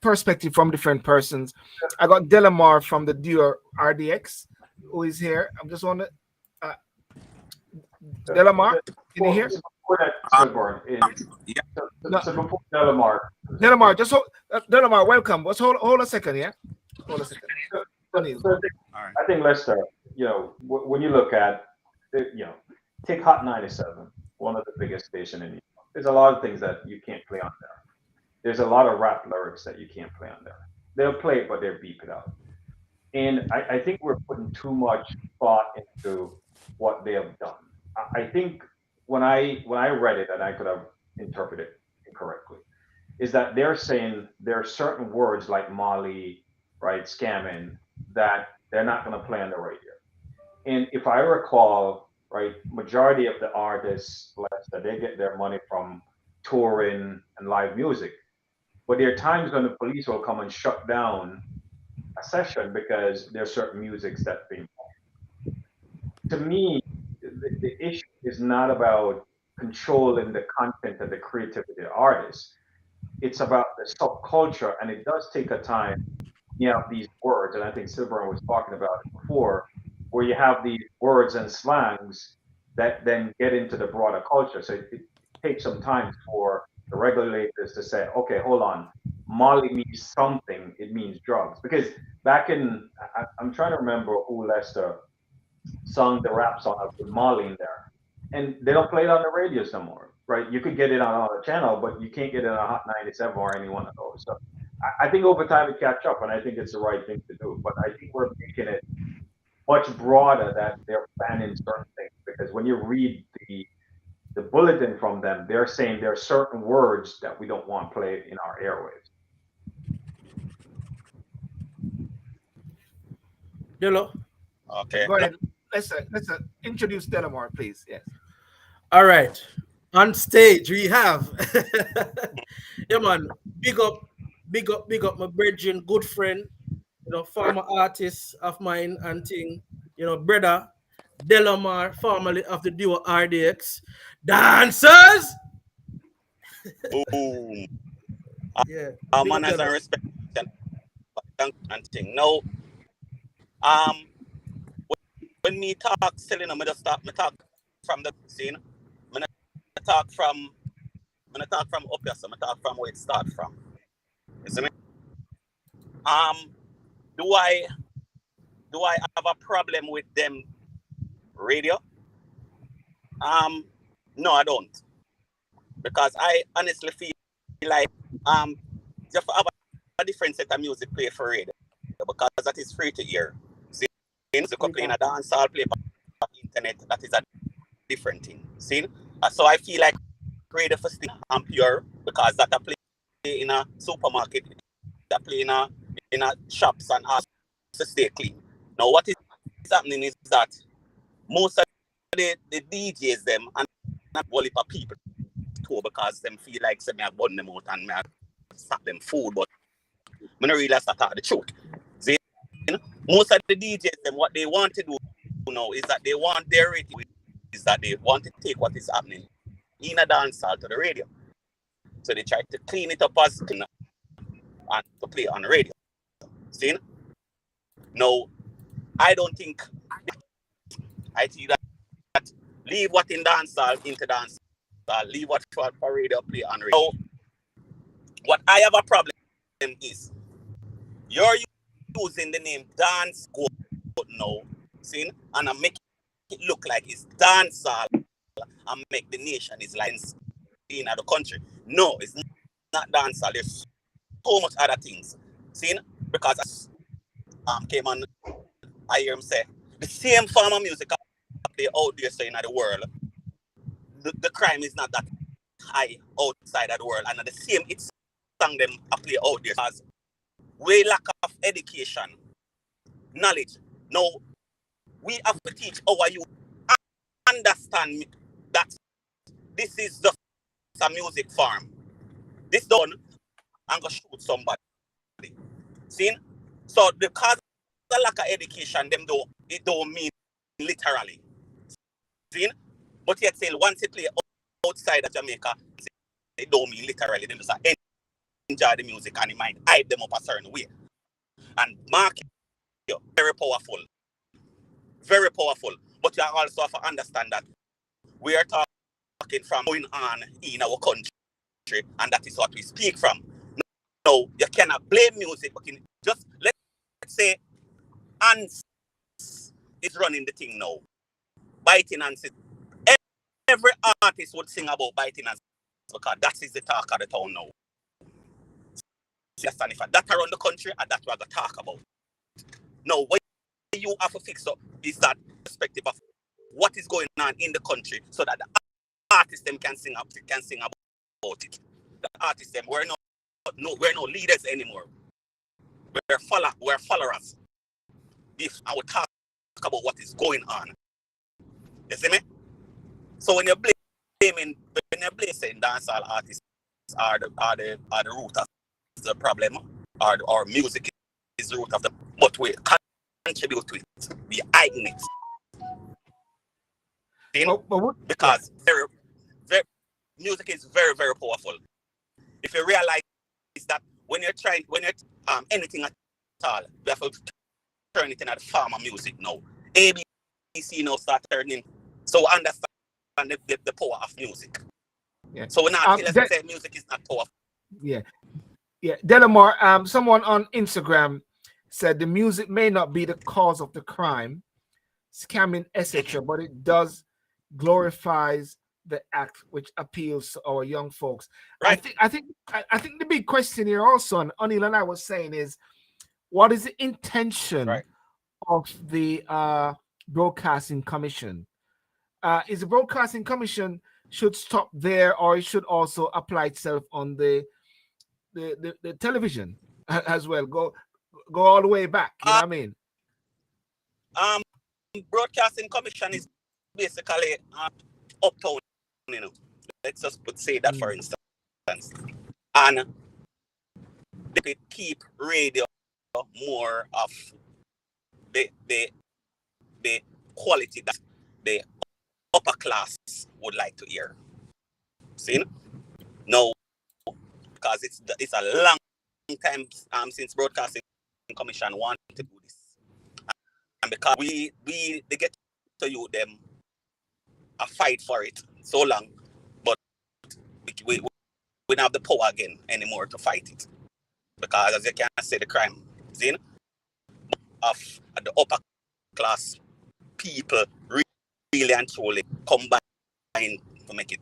perspective from different persons. I got Delamar from the Duo RDX who is here. I'm just wondering, Delamar, can you hear? Before that, Silver, Yeah. No. so before Delamar, Delamar, just hold, Delamar, welcome. Let's hold a second, yeah. Hold a second. Please. so I think Lester, when you look at, take Hot 97, one of the biggest station in New York. There's a lot of things that you can't play on there. There's a lot of rap lyrics that you can't play on there. They'll play it, but they'll beep it out. And I think we're putting too much thought into what they have done. I think when I read it, and I could have interpreted it incorrectly, is that they're saying there are certain words like Molly, right, scamming, that they're not going to play on the radio. And if I recall, right, majority of the artists, that they get their money from touring and live music. But there are times when the police will come and shut down a session because there's certain musics that's being played. To me, the issue is not about controlling the content and the creativity of the artists. It's about the subculture, and it does take a time. You have these words, and I think Silver was talking about it before, where you have these words and slangs that then get into the broader culture. So it takes some time for the regulators to say, okay, hold on, Molly means something, it means drugs. Because back in, I'm trying to remember who Lester sung the rap song with Molly in there. And they don't play it on the radios no more, right? You could get it on another channel, but you can't get it on a Hot 97 or any one of those. So I think over time it catch up, and I think it's the right thing to do. But I think we're making it much broader that they're banning certain things, because when you read the bulletin from them, they're saying there are certain words that we don't want played in our airwaves. Delo. Okay. Go ahead. Let's introduce Delamar, please. Yes. All right. On stage we have yeah, man, big up my brethren, good friend, former artist of mine and thing, brother Delamar, formerly of the Duo RDX. Dancers! Boom. Yeah. big up Manners and Delo. respect and thing. Now, when me talk selling, me just start me talk from the scene. Me not talk from up here, so me talk from where it start from. You see me? Do I have a problem with them radio? No, I don't. Because I honestly feel like you have a different set of music play for radio, because that is free to hear. See, music play in a dance hall, play on internet, that is a different thing. See? So I feel like radio for still pure, because that I play in a supermarket, that play in a shops and has to stay clean. Now what is happening is that most of the DJs them and not whole heap of people too because them feel like say me I burn them out and me I stop them food, but me not really start talk the truth. See, most of the DJs them what they want to do now is that they want their radio is that they want to take what is happening in a dance hall to the radio. So they try to clean it up as clean and to play on the radio. See? No, I don't think I think that leave what in dance hall into dance hall, leave what for radio play on radio. So, what I have a problem is you're using the name dance go now, see, and I make it look like it's dance hall and make the nation is like in the country. No, it's not dance hall. There's so much other things. See, because came on, I hear him say the same form of music they out there saying in the world. The crime is not that high outside of the world, and at the same it's song them play out there as we lack of education, knowledge. Now we have to teach our youth understand that this is just a music form. This done, I'm gonna shoot somebody. See? So because the lack of education, it don't mean literally. See? But yet still once you play outside of Jamaica, it don't mean literally. They just enjoy the music and it might hype them up a certain way. And market very powerful. Very powerful. But you also have to understand that we are talking from going on in our country, and that is what we speak from. No, you cannot blame music, but just let's say ants is running the thing now. Biting ants. Every artist would sing about biting ants because that is the talk of the town now. Understand if that around the country, and that's what we're going to talk about. Now, what you have to fix up is that perspective of what is going on in the country, so that the artists them can sing about it. The artists them we're no leaders anymore. We're followers. If I would talk about what is going on, you see me? So when you're blaming dancehall artists are the root of the problem, or music is the root of the, but we contribute to it. We heighten it. Because music is very, very powerful. If you realize that when you're anything at all, we have to turn it in at the form of music now. ABC now start turning. So understand the power of music. Yeah. So we're not say music is not powerful. Yeah. Yeah. Delamar, someone on Instagram said the music may not be the cause of the crime, scamming, etc., but it does glorifies the act, which appeals to our young folks. Right. I think the big question here also, and Anil and I was saying, is what is the intention of the Broadcasting Commission? Is the Broadcasting Commission should stop there, or it should also apply itself on the television as well? Go all the way back. You know what I mean? Broadcasting Commission is basically uptown. You know, let's just say that for instance, and they keep radio more of the quality that the upper class would like to hear. See? No, because it's a long time since Broadcasting Commission wanted to do this, and because they get to you them a fight for it so long, but we don't have the power again anymore to fight it, because as you can say, the crime is in of the upper class people really and truly combine to make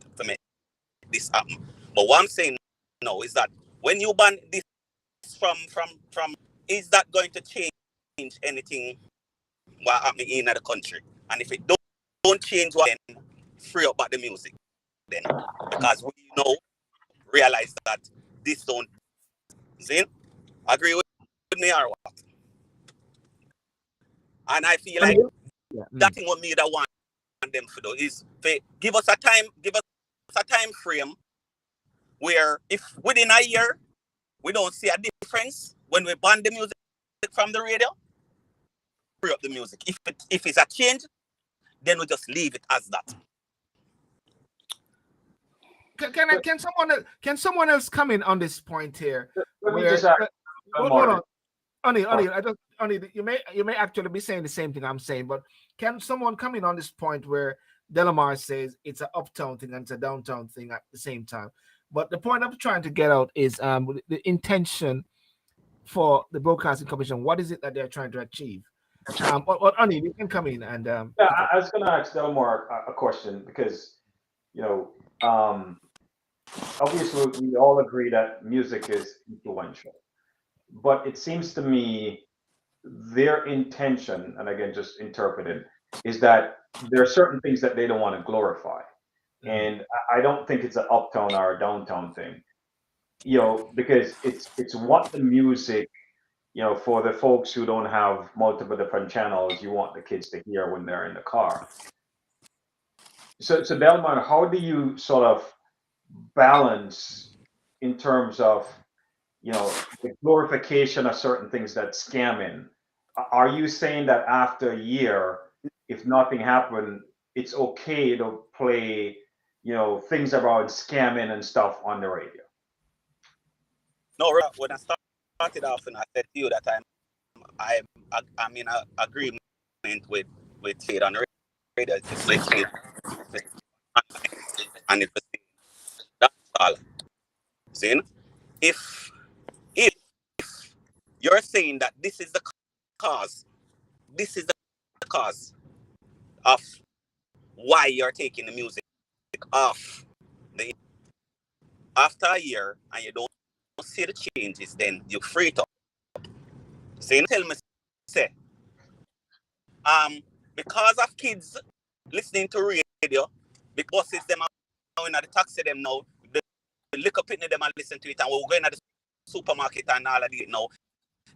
this happen. But what I'm saying now is that when you ban this from is that going to change anything what happening in the country? And if it don't change, what then free up about the music then, because we realize that this don't agree with me or what? And I feel like that thing what me that want them to do is give us a time frame where if within a year we don't see a difference when we ban the music from the radio, free up the music. If it's a change, then we just leave it as that. Can someone else come in on this point here? Let me just ask. Hold on. Ani, you may actually be saying the same thing I'm saying, but can someone come in on this point where Delamar says it's an uptown thing and it's a downtown thing at the same time? But the point I'm trying to get out is the intention for the Broadcasting Commission. What is it that they're trying to achieve? But Ani, you can come in and I was going to ask Delamar a question because, obviously we all agree that music is influential, but it seems to me their intention, and again just interpreted, is that there are certain things that they don't want to glorify. And I don't think it's an uptown or a downtown thing, because it's what the music, for the folks who don't have multiple different channels, you want the kids to hear when they're in the car. So Delmar, how do you sort of balance in terms of, the glorification of certain things that scamming? Are you saying that after a year, if nothing happened, it's okay to play, things about scamming and stuff on the radio? No, when I started off and I said to you that I'm in agreement with it on the radio, just listening, and it was that's all. See, if you're saying that this is the cause of why you're taking the music off after a year and you don't see the changes, then you free it up. So tell me, say, because of kids listening to radio, because it's them now in the taxi them now, the liquor pitney them and listen to it, and we're going to the supermarket and all of it now,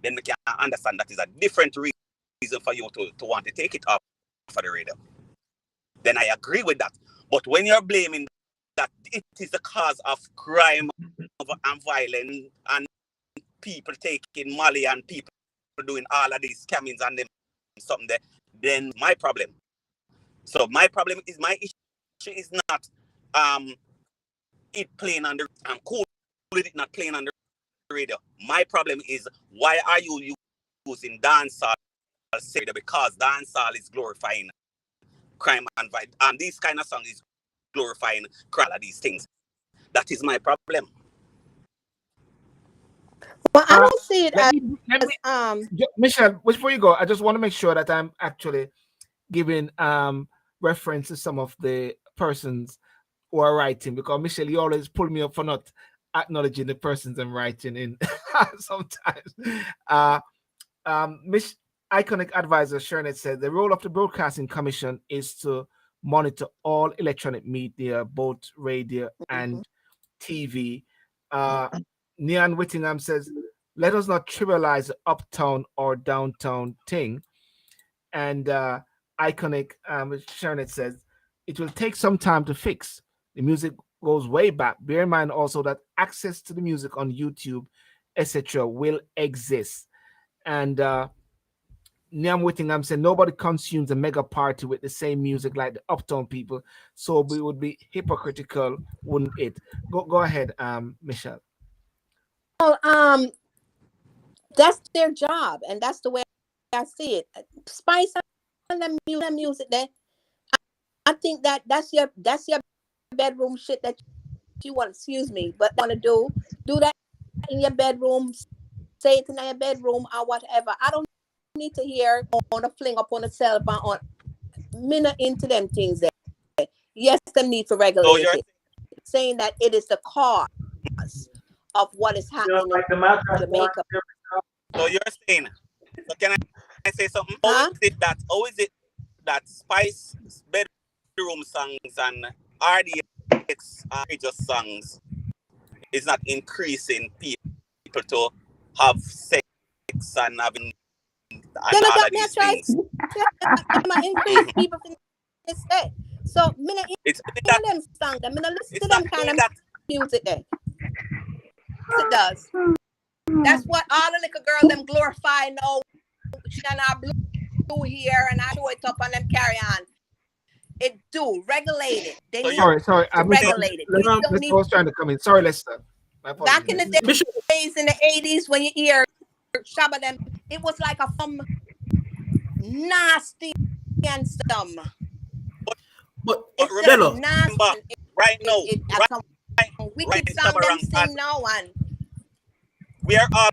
then we can understand that is a different reason for you to want to take it off for the radio. Then I agree with that. But when you're blaming that it is the cause of crime and violence and people taking Molly and people doing all of these scammings and them something there, then my problem. So my issue is not it playing on the I'm cool with it not playing on the radio. My problem is why are you using dancehall radio? Because dancehall is glorifying crime and violence, and these kind of songs is glorifying crime and these things. That is my problem. Well, I don't see it as Michelle, before you go, I just want to make sure that I'm actually giving reference to some of the persons who are writing, because Michelle, you always pull me up for not acknowledging the persons I'm writing in sometimes. Miss Iconic Advisor Shernet said the role of the Broadcasting Commission is to monitor all electronic media, both radio and TV. Neon Whittingham says, let us not trivialize the uptown or downtown thing. And Iconic Shernet says, it will take some time to fix. The music goes way back. Bear in mind also that access to the music on YouTube, etc., will exist. And Niam Whittingham said nobody consumes a mega party with the same music like the uptown people, so we would be hypocritical, wouldn't it? Go ahead, Michelle. Well, that's their job, and that's the way I see it. Spice on the music there. I think that's your bedroom shit that you want. Excuse me, but want to do that in your bedroom. Say it in your bedroom or whatever. I don't need to hear on a fling up on a cell phone on minute into them things there. Yes, them need to regulate it. Saying that it is the cause of what is happening in Jamaica. So you're saying, so can I say something? How is it that Spice bedroom songs and RDX just songs is not increasing people to have sex and having and all of these things? Increase people from this day. So it's them songs. I'm gonna listen to them kind of music there. it does. That's what all the little girls them glorify now. She and our blue here and I do it up and them carry on. It do regulate it. They So need you Sorry, to regulate it. You don't Lester need was trying to come in. Sorry, Lester. My back in apologies. the Bishop, days in the 80s when you hear Shabba them, it was like a nasty and some. but It's just Delo, nasty. remember right now, It some right wicked Shabba song them Ranks sing as now and we are all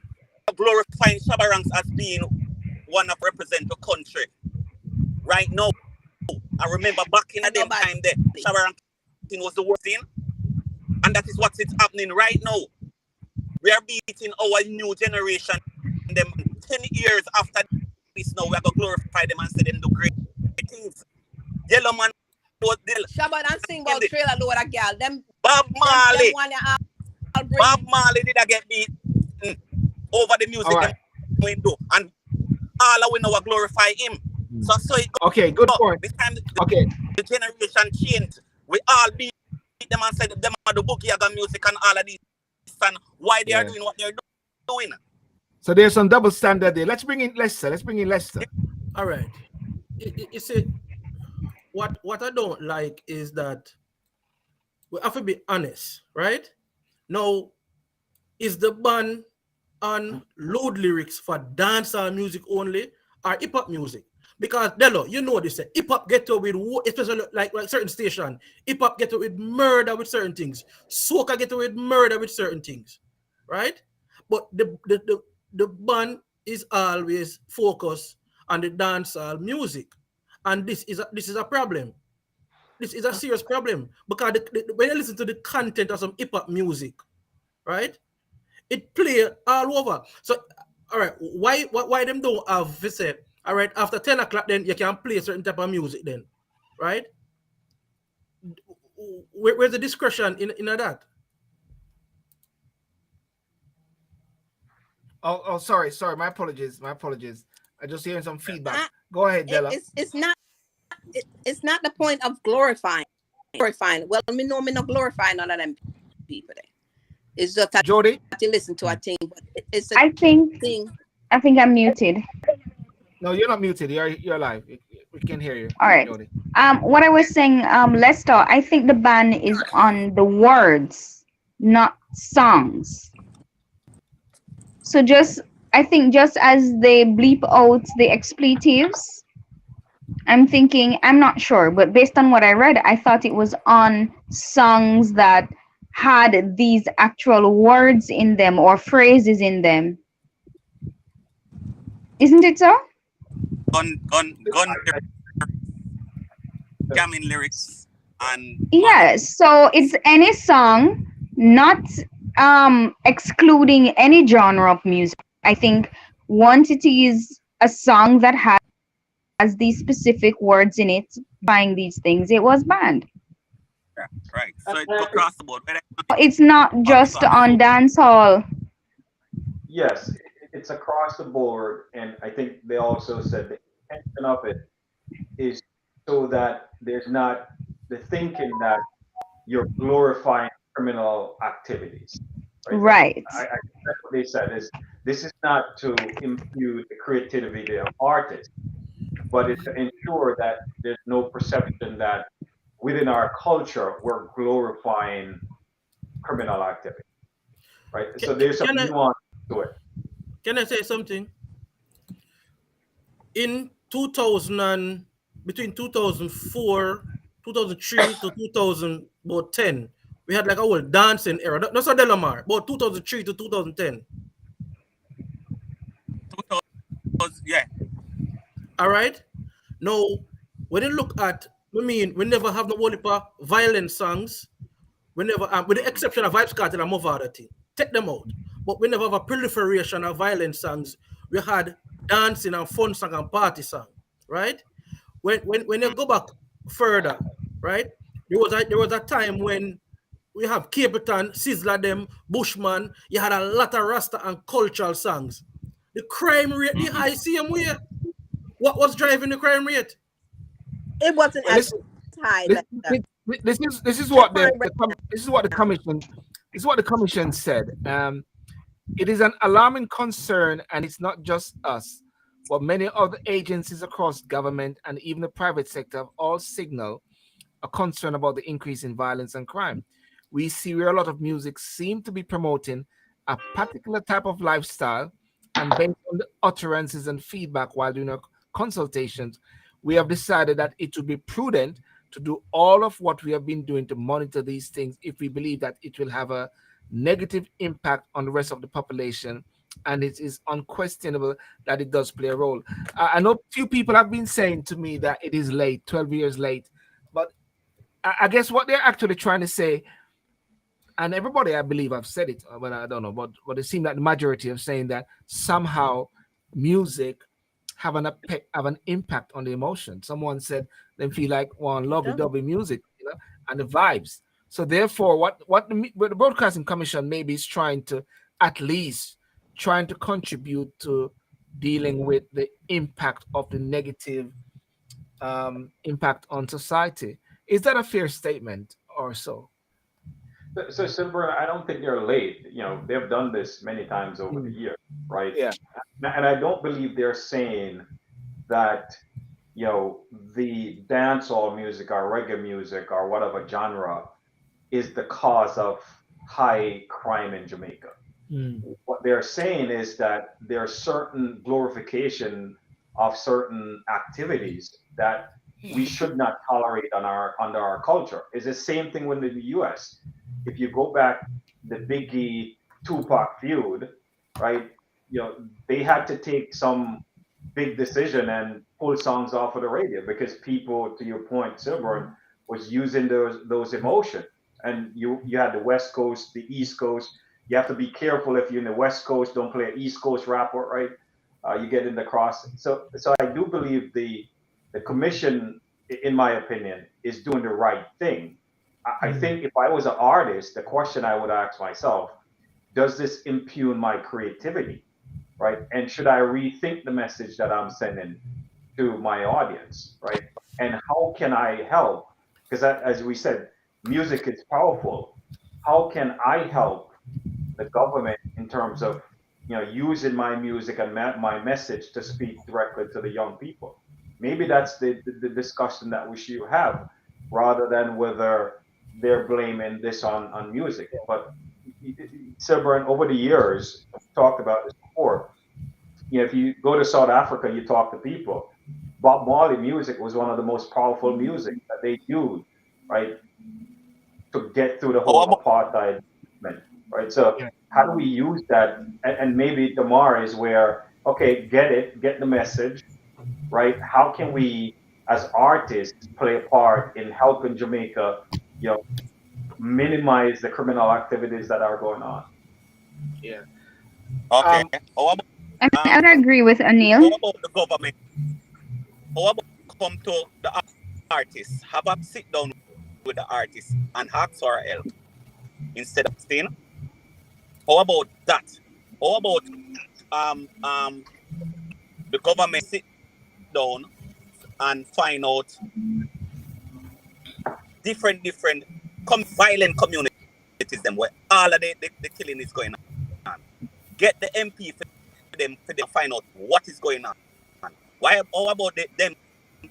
glorifying Shabba Ranks as being one of represent the country. Right now, I remember back in the them nobody. time that Shabba Ranks was the worst thing, and that is what is happening right now. We are beating our new generation. Them 10 years after this now, we are going to glorify them and say them do great things. Yellow Man was the Shabba and sing about trailer load of girl. Them Bob Marley. them one you all bring. Bob Marley did I get beat over the music All right. them going do, and all we know glorify him. So it go, Okay, good point. this time Okay, the generation changed. We all beat them and said them are the boogie music and all of this, and why they are doing what they're doing. so there's some double standard there. Let's bring in Lester. all right. You see, what I don't like is that we have to be honest, right? Now, is the ban on load lyrics for dancehall music only or hip hop music? Because Delo, you know this, hip hop get away with, especially like certain station, hip hop get away with murder with certain things, soca get away with murder with certain things, right? But the ban is always focused on the dancehall music, and this is a problem. This is a serious problem because when you listen to the content of some hip hop music, right, it play all over. So, all right, why them don't have this say, all right, after 10 o'clock, then you can play a certain type of music, then, right? Where's the discretion in that? Oh, sorry. My apologies. I just hearing some feedback. Go ahead, Della. It's not the point of glorifying. Well, me not glorifying none of them people there. It's just that Jody? you listen to a thing, but it's a I think thing. I'm muted. No, you're not muted. You're live. We can hear you. All right. Jody. What I was saying, Lester, I think the ban is on the words, not songs. So I think just as they bleep out the expletives, I'm thinking, I'm not sure, but based on what I read, I thought it was on songs that had these actual words in them or phrases in them. Isn't it so? Gun jamming lyrics and Yes. So it's any song, not excluding any genre of music. I think once it is a song that has these specific words in it, buying these things, it was banned. yeah, right. So it go across the board. It's not just on dancehall. Yes, it's across the board, and I think they also said the intention of it is so that there's not the thinking that you're glorifying criminal activities. Right. That's what they said. This is not to impede the creativity of artists, but it's to ensure that there's no perception that within our culture we're glorifying criminal activity. Right. So there's some nuance to it. Can I say something? In between 2004, 2003 to 2010, we had like a whole dancing era. That's not Delamar, about 2003 to 2010. Yeah. All right. Now, when you look at, we never have no whole violent songs. We never, with the exception of Vibes Cartel and Movada thing, take them out. But we never have a proliferation of violent songs. We had dancing and fun song and party song, right? When you go back further, right? There was a time when we have Capleton, Sizzler them, Bushman. You had a lot of Rasta and cultural songs. The crime rate, the high same way. What was driving the crime rate? It wasn't as high. This is what the commission This is what the commission said. It is an alarming concern, and it's not just us, but many other agencies across government and even the private sector have all signaled a concern about the increase in violence and crime. We see where a lot of music seem to be promoting a particular type of lifestyle, and based on the utterances and feedback while doing our consultations, we have decided that it would be prudent to do all of what we have been doing to monitor these things if we believe that it will have a negative impact on the rest of the population. And it is unquestionable that it does play a role. I know few people have been saying to me that it is late, 12 years late, but I guess what they're actually trying to say, and everybody I believe I've said it, but I don't know, but it seems that the majority of saying that somehow music have an impact on the emotion. Someone said they feel like one lovey-dovey music, and the vibes. So therefore, what the Broadcasting Commission maybe is trying to at least trying to contribute to dealing with the impact of the negative impact on society. Is that a fair statement or so? So Silver, I don't think they're late. They've done this many times over the years, right? Yeah. And I don't believe they're saying that, the dancehall music or reggae music or whatever genre is the cause of high crime in Jamaica. What they're saying is that there's certain glorification of certain activities that we should not tolerate under our culture. It's the same thing with the US. If you go back the Biggie Tupac feud, right? They had to take some big decision and pull songs off of the radio because people, to your point, Silver, was using those emotions. And you had the West Coast, the East Coast. You have to be careful if you're in the West Coast, don't play an East Coast rapper, right? You get in the cross. So I do believe the commission, in my opinion, is doing the right thing. I think if I was an artist, the question I would ask myself, does this impugn my creativity, right? And should I rethink the message that I'm sending to my audience, right? And how can I help? Because as we said, music is powerful. How can I help the government in terms of using my music and my message to speak directly to the young people? Maybe that's the discussion that we should have, rather than whether they're blaming this on music. But Silver, over the years, we talked about this before. If you go to South Africa, you talk to people. Bob Marley music was one of the most powerful music that they used, right, to get through the whole apartheid movement, right? So how do we use that? And maybe Damar is where, okay, get the message, right? How can we, as artists, play a part in helping Jamaica, minimize the criminal activities that are going on? Yeah. Okay. I would agree with Anil. How about the government? How about come to the artists? Have a sit down with the artists and ask for help instead of staying. How about that? How about the government sit down and find out different violent communities them where all of the killing is going on. Get the MP for them find out what is going on. Why? How about them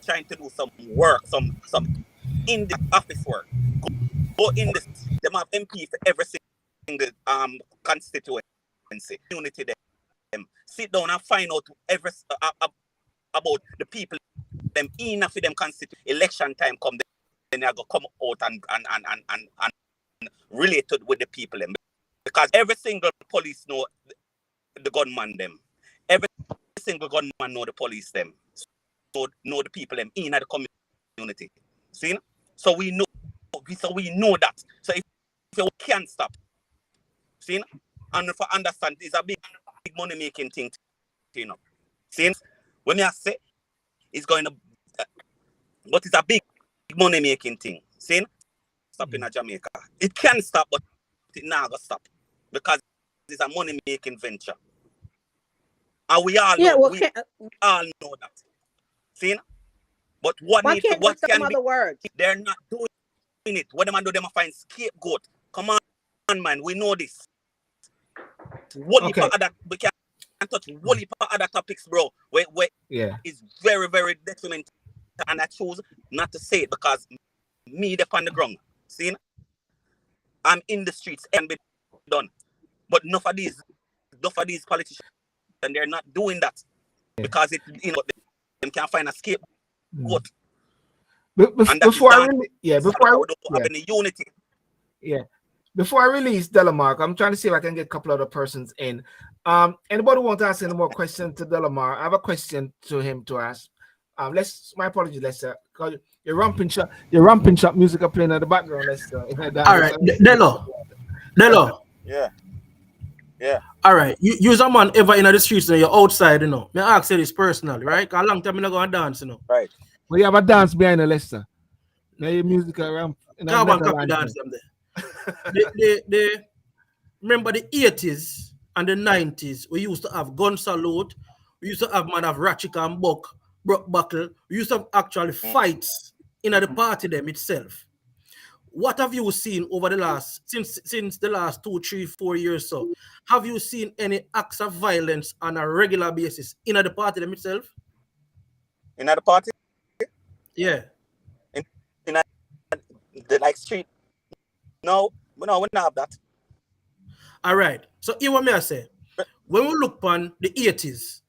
trying to do some work, some in the office work? Go in this. Them have MP for every single constituency, unity. Them sit down and find out about the people. Them enough for them constitute election time come. Then they go come out and related with the people them, because every single police know the gunman them. Every single gunman know the police them. So know the people them in the community. See? So we know that. So if you can't stop, see? And if I understand, it's a big money making thing, See? When I say it's going to, but it's a big money making thing. See? Stop in Jamaica. It can stop, but it not gonna stop because it's a money making venture. And we all know, all know that. See? But what can other words? They're not doing it. What them do, them find scapegoat. Come on, man. We know this. Whole heap Okay. of other, we can't touch whole heap of other topics, bro. Where Yeah. is very, very detrimental. And I choose not to say it because me up on the ground. See? I'm in the streets and be done. But enough of these politicians, and they're not doing that because them can't find a scapegoat. And that Before is I done. before We don't have any unity. before I release Delamar, I'm trying to see if I can get a couple other persons in. Anybody want to ask any more questions to Delamar? I have a question to him to ask. My apologies, Lester. Because your ramping shop music are playing in the background, Lester. All right, Delo. Yeah. All right, you a man ever in the streets and you're outside, you know. Me ask you this personally, right? Cause a long time I go and dance, you know. Right. Well, you have a dance behind the Lester. Now your music around. Come on, copy dance them there. they remember the 80s and the 90s. We used to have gun salute. We used to have man of ratchet and buck, broke buckle. We used to have actually fights in the party them itself. What have you seen over the last since the last 2, 3, 4 years? So, have you seen any acts of violence on a regular basis in the party them itself? In the party? Yeah. In the like street? No, we don't have that. All right. So here what me I say. When we look on the 80s,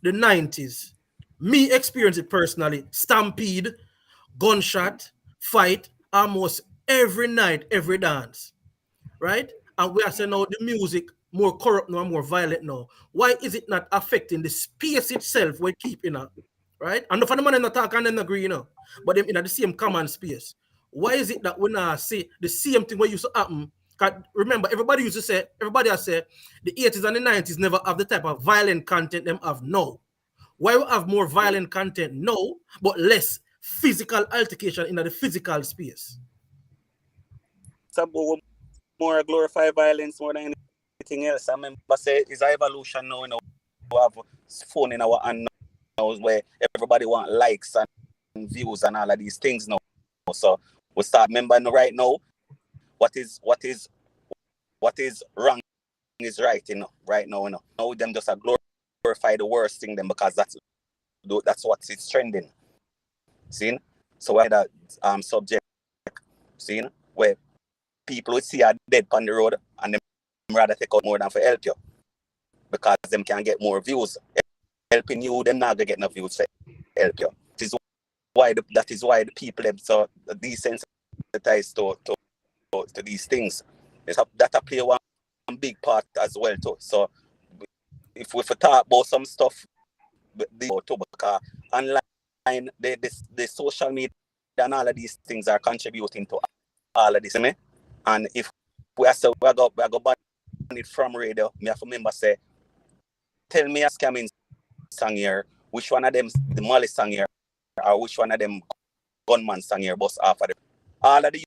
the 90s, me experience it personally, stampede, gunshot, fight, almost every night, every dance, right? And we are saying now the music more corrupt now, more violent now. Why is it not affecting the space itself we're keeping up, right? And the man not talk and then agree, you know, but them in the same common space. Why is it that we now see the same thing what used to happen? Remember, everybody used to say, everybody has said the 80s and the 90s never have the type of violent content them have now. Why we have more violent content now, but less physical altercation in the physical space? Some more glorify violence more than anything else. I remember say it's an evolution now, you know. We have phone in our hand now where everybody want likes and views and all of these things now. So we start remembering right now what is wrong is right, you know, right now, you know. Now them just glorify the worst thing them because that's what is trending. See? So why that subject, see, where people would see are dead on the road and them rather take out more than for help you because them can get more views. Helping you, them not gonna get enough views for help you. That is why the people them so desensitized to these things. That play one big part as well too. So if we talk about some stuff, because online, the social media and all of these things are contributing to all of this. And if we go ban it from radio, me have to remember say, tell me a scamming song here, which one of them the Molly song here, or which one of them gunman song here, bus off of them. All of the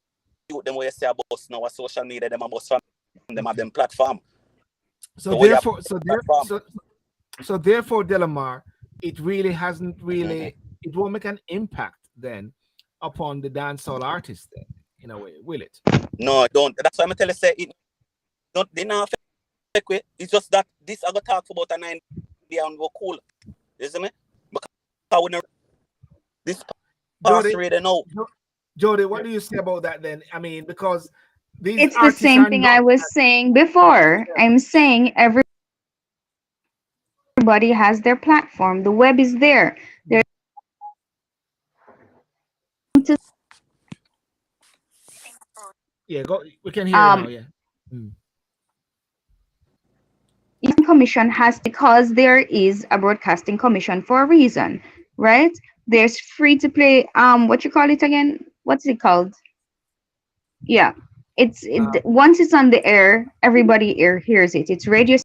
youth them we say about now social media, them about from them have them platform. So therefore, Delamar, it really hasn't really it won't make an impact then upon the dancehall artist then, in a way, will it? No, don't. That's why I'm telling you say it don't they not affect it. It's just that this I got talk for about a 9 day and go cool. You see me? Because when this past radio now. Jody, what do you say about that then? I mean, because these It's the same thing I was saying before. I'm saying everybody has their platform. The web is there. Yeah, go. We can hear you now. Yeah. Commission has because there is a broadcasting commission for a reason, right? There's free to play. What you call it again? What's it called? Yeah, once it's on the air, everybody hears it. It's radio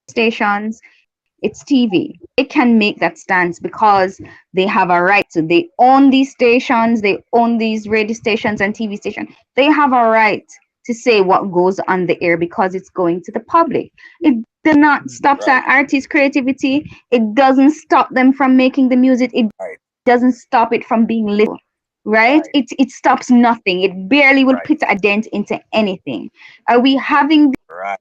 stations, it's TV. They can make that stance because they have a right to. They own these stations, they own these radio stations and TV stations. They have a right to say what goes on the air because it's going to the public. It does not stop that artist's creativity. It doesn't stop them from making the music. It doesn't stop it from being listened. right? It stops nothing. It barely will put a dent into anything. Are we having Right.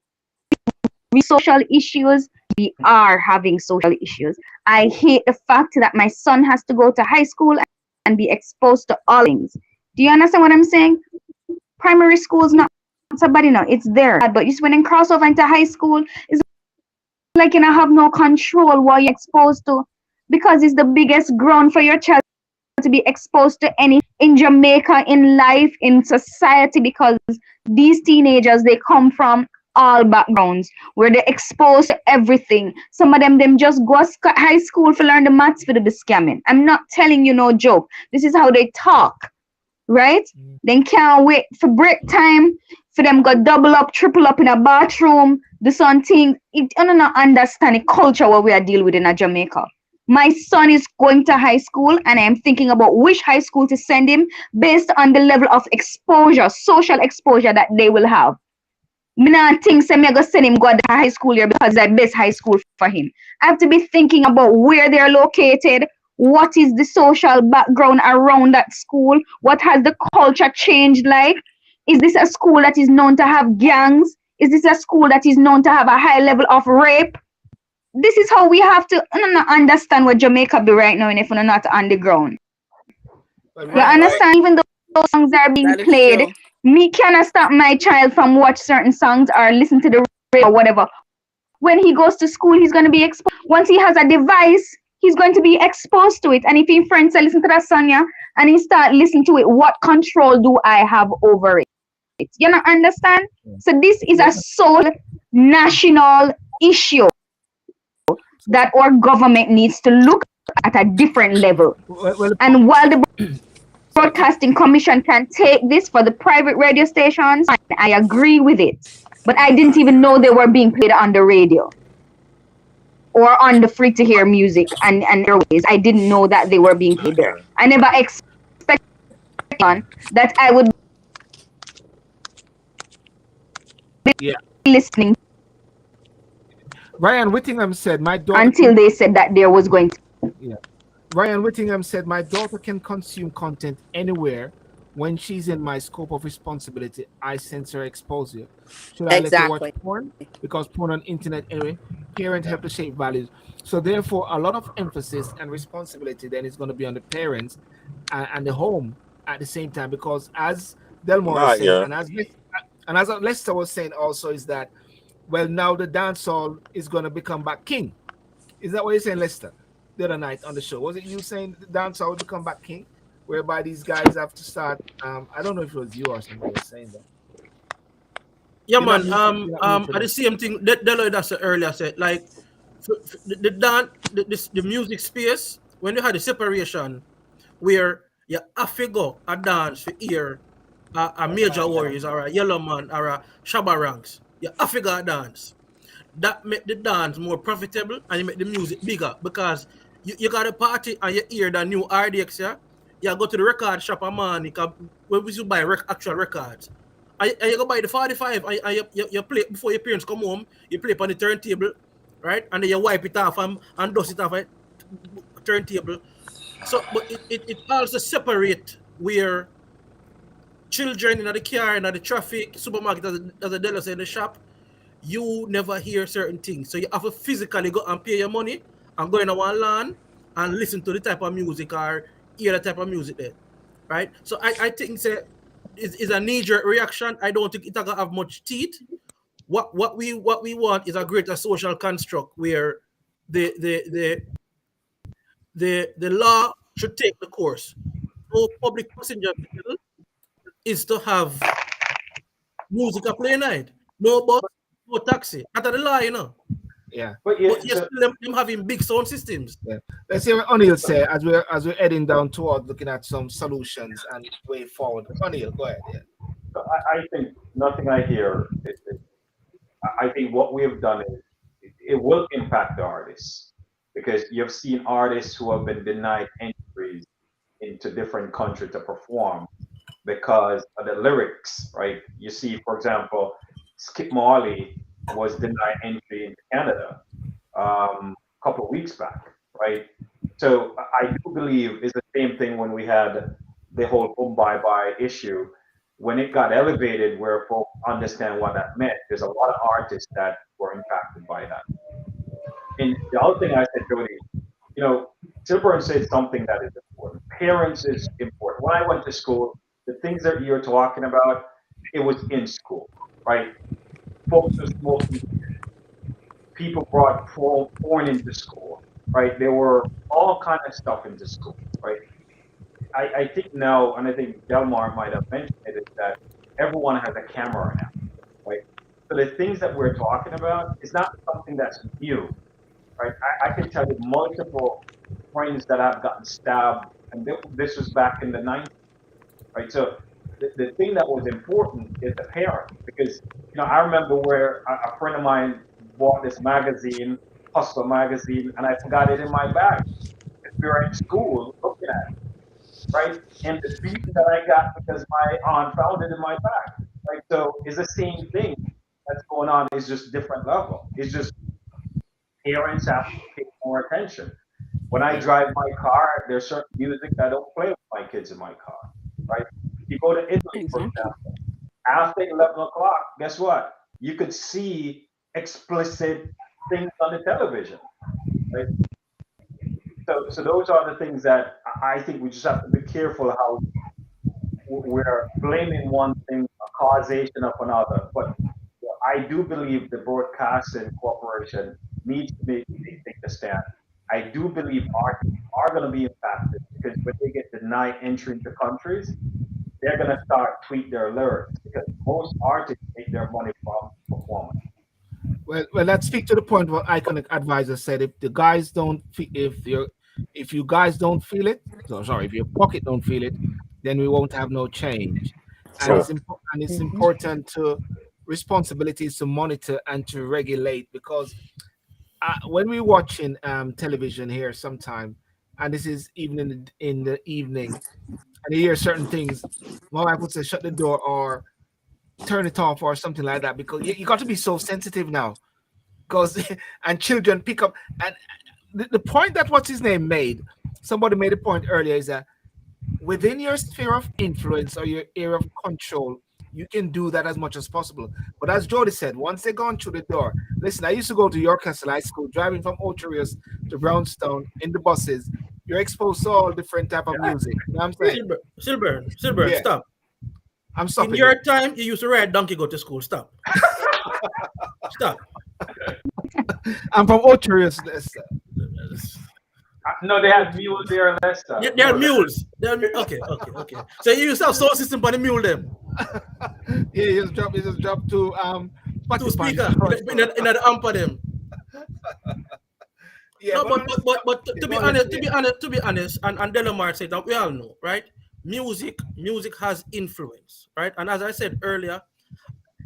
social issues? We are having social issues. I hate the fact that my son has to go to high school and be exposed to all things. Do you understand what I'm saying? Primary school is not so bad, it's there. But just when they cross over into high school, it's like have no control what you're exposed to, because it's the biggest ground for your child to be exposed to any in Jamaica, in life, in society, because these teenagers, they come from all backgrounds where they're exposed to everything. Some of them just go to high school to learn the maths for the be scamming. I'm not telling you no joke. This is how they talk, right? Then can't wait for break time for them go double up, triple up in a bathroom, do something. I don't understand the culture what we are dealing with in a Jamaica. My son is going to high school and I am thinking about which high school to send him based on the level of exposure, social exposure that they will have. Me not think say me go send him go to high school here because that's the best high school for him. I have to be thinking about where they're located, what is the social background around that school, what has the culture changed like. Is this a school that is known to have gangs? Is this a school that is known to have a high level of rape? This is how we have to understand what Jamaica be right now, and if we're not on the ground. You understand? Even though those songs are being played, me cannot stop my child from watch certain songs or listen to the radio or whatever. When he goes to school, he's going to be exposed. Once he has a device, he's going to be exposed to it. And if his friends say, listen to that song, yeah, and he start listening to it, what control do I have over it? You know, understand? So this is a sole national issue that our government needs to look at a different level. And while the Broadcasting Commission can take this for the private radio stations, I agree with it. But I didn't even know they were being played on the radio or on the free to hear music and airways. I didn't know that they were being played there. I never expected that I would be listening Ryan Whittingham said, "My daughter." Until they said that there was going to. Yeah. Ryan Whittingham said, "My daughter can consume content anywhere. When she's in my scope of responsibility, I censor exposure. Should I let her watch porn? Because porn on internet anyway. Parent help to shape values. So therefore, a lot of emphasis and responsibility then is going to be on the parents and the home at the same time. Because as Delmore was saying, and as Lester was saying also, is that now the dancehall is going to become back king. Is that what you're saying, Lester? The other night on the show, was it you saying the dancehall will become back king? Whereby these guys have to start. I don't know if it was you or somebody was saying that. Yeah, man. At the same thing, that said earlier, said like the music space when you had the separation, where you have to go a dance for ear a Major Warriors or a Yellow Man or a Shabba Ranks. You have to go a dance. That make the dance more profitable and you make the music bigger because you got a party and you hear the new RDX, yeah? You go to the record shop a man, where we should buy actual records. And you go buy the 45 and you play before your parents come home, you play up on the turntable, right? And then you wipe it off and dust it off a turntable. So, but it also separate where children in the car, in the traffic, supermarket, as a dealer say in the shop, you never hear certain things. So you have to physically go and pay your money and go in a one land and listen to the type of music or hear the type of music there, right? So I think it's a knee-jerk reaction. I don't think it's gonna have much teeth. What we want is a greater social construct where the law should take the course. No public passenger vehicle is to have music a play night. No bus, no taxi. That's the law, you know. Yeah. But yes, them having big sound systems. Yeah. Let's hear what O'Neill say as we're heading down toward looking at some solutions and way forward. O'Neill, go ahead. Yeah. So I think nothing I hear. I think what we have done is it will impact the artists because you've seen artists who have been denied entries into different countries to perform because of the lyrics, right? You see, for example, Skip Marley was denied entry into Canada a couple of weeks back, right? So I do believe it's the same thing when we had the whole boom bye bye issue, when it got elevated where folks understand what that meant, there's a lot of artists that were impacted by that. And the other thing I said, Jody, you know, Silburn said something that is important. Parents is important. When I went to school, the things that you're talking about, it was in school, right? Folks were smoking, people brought porn into school, right? There were all kind of stuff into school, right? I think now, and I think Delmar might have mentioned it, is that everyone has a camera now, right? So the things that we're talking about is not something that's new, right? I can tell you multiple friends that have gotten stabbed, and this was back in the 90s, right? So the thing that was important is the parent, because you know I remember where a friend of mine bought this magazine, Hustler magazine, and I forgot it in my bag. Because we were in school looking at it, right? And the beating that I got because my aunt found it in my bag, right? So it's the same thing that's going on. It's just different level. It's just parents have to pay more attention. When I drive my car, there's certain music that I don't play with my kids in my car, right? You go to Italy, for example, after 11 o'clock, guess what? You could see explicit things on the television, right? So those are the things that I think we just have to be careful how we're blaming one thing, a causation of another. But I do believe the Broadcasting Corporation needs to take a stand. I do believe artists are going to be impacted because when they get denied entry into countries, they're going to start tweak their lyrics because most artists make their money from performance. Well, let's speak to the point what Iconic Advisor said. If the guys don't, if you guys don't feel it, so sorry, if your pocket don't feel it, then we won't have no change. And Sure. it's important to responsibilities to monitor and to regulate because when we're watching television here sometime, and this is even in the evening, and you hear certain things, my wife would say shut the door or turn it off or something like that because you got to be so sensitive now because and children pick up and the point that what's his name made, somebody made a point earlier, is that within your sphere of influence or your area of control, you can do that as much as possible. But as Jody said, once they're gone through the door, listen, I used to go to York Castle High School, driving from Ocho Rios to Brownstown in the buses. You're exposed to all different type of music. You know what I'm saying? Silburn, Yeah. stop. I'm stopping. In your time, you used to ride donkey go to school. Stop. Stop. I'm from Ocho Rios. No, they had mules there, Lester. Yeah, they're mules. Okay. So you used to have sound system for the mule them. Yeah, he just dropped to Two speaker in the amp of them. Yeah, no, but to be honest, and Delamar said that we all know, right? Music has influence, right? And as I said earlier,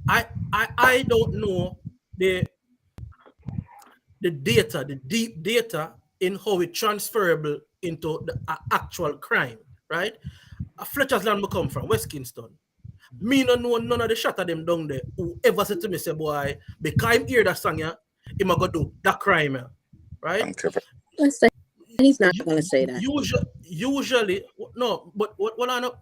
I don't know the data, the deep data in how it transferable into the actual crime, right? Fletcher's Land come from West Kingston. Me no know none of the shot of them down there who ever said to me, say, boy, because I'm hear that song, yeah, he might go do that crime, yeah, right? He's not going to say that. Usually, no, but what I know,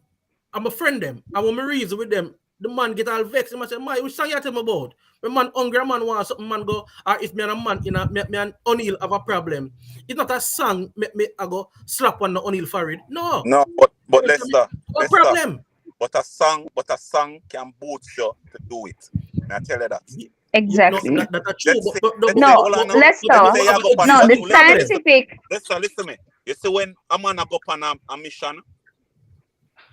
I'm a friend them. And when I reason with them, the man get all vexed. He must say, "My, which song you tell me about? When man hungry, man want something, man go, or if me and a man in a me and O'Neal have a problem, it's not a song me I go slap on the O'Neal forehead. No. No, but Lester, no problem. But a song can boost you to do it. And I tell you that. Exactly. No, that's true. No, Lester. No, the scientific. Lester, listen to me. You see, when a man go on a mission,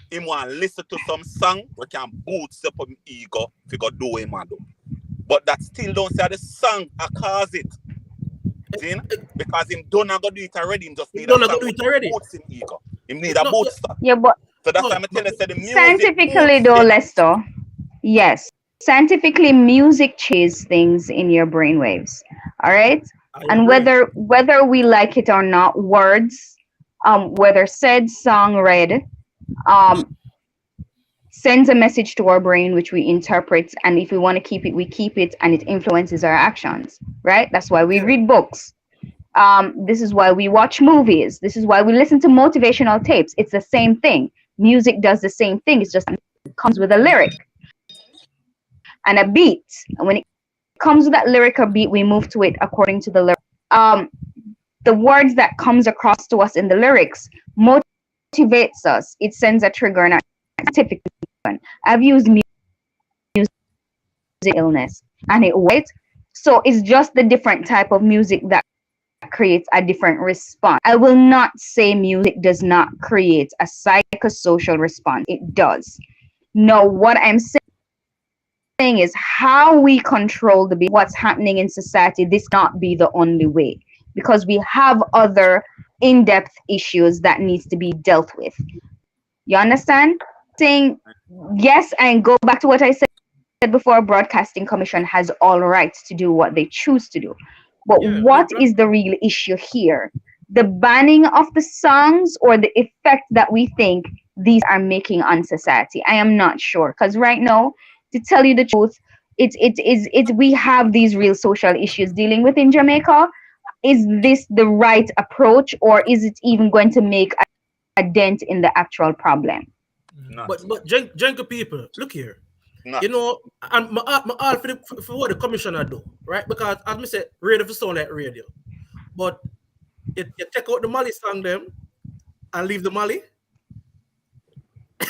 he want to listen to some song we can boost up his ego if he go do what he want to do. But that still don't say the song cause it. See? Because him don't go do it already. Him just need a song to boost his ego. Him need a booster. Yeah, but so that's why I'm telling you the music. Scientifically though, Lester, yes. Scientifically, music changes things in your brainwaves. All right? And whether we like it or not, words, whether said, song, read, sends a message to our brain which we interpret, and if we want to keep it, we keep it, and it influences our actions, right? That's why we read books. This is why we watch movies. This is why we listen to motivational tapes. It's the same thing. music does the same thing. It's just it comes with a lyric and a beat. And when it comes with that lyric or beat, we move to it according to the lyric. The words that comes across to us in the lyrics motivates us. It sends a trigger and a scientific reason. I've used music illness and it works. So it's just the different type of music that creates a different response. I will not say music does not create a psychosocial response. It does. No, what I'm saying is how we control what's happening in society. This cannot be the only way, because we have other in-depth issues that needs to be dealt with. You understand? Saying yes, and go back to what I said before, Broadcasting Commission has all rights to do what they choose to do. But what is the real issue here? The banning of the songs or the effect that we think these are making on society? I am not sure, because right now, to tell you the truth, we have these real social issues dealing with in Jamaica. Is this the right approach, or is it even going to make a dent in the actual problem? But Jenka people, look here. Not. You know, and my all for what the commissioner do, right? Because as I said, radio for sound like radio. But you take out the Mali song them and leave the Mali.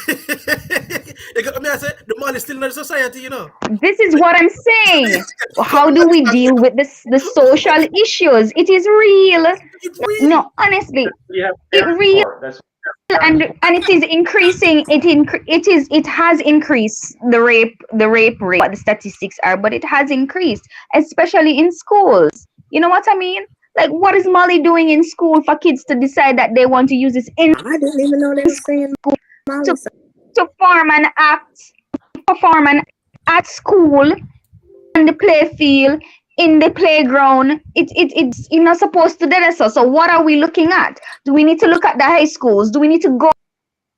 You got me, I said the Mali still in the society, you know. This is what I'm saying. How do we deal with the social issues? It is real. It's real. No, honestly, Yeah, it real. that's And it is increasing. It has increased the rape rate. What the statistics are, but it has increased, especially in schools. You know what I mean? Like, what is Molly doing in school for kids to decide that they want to use this I didn't even know they were saying Molly. to perform an act at school, on the play field, in the playground. It's not supposed to do this. So what are we looking at? Do we need to look at the high schools? Do we need to go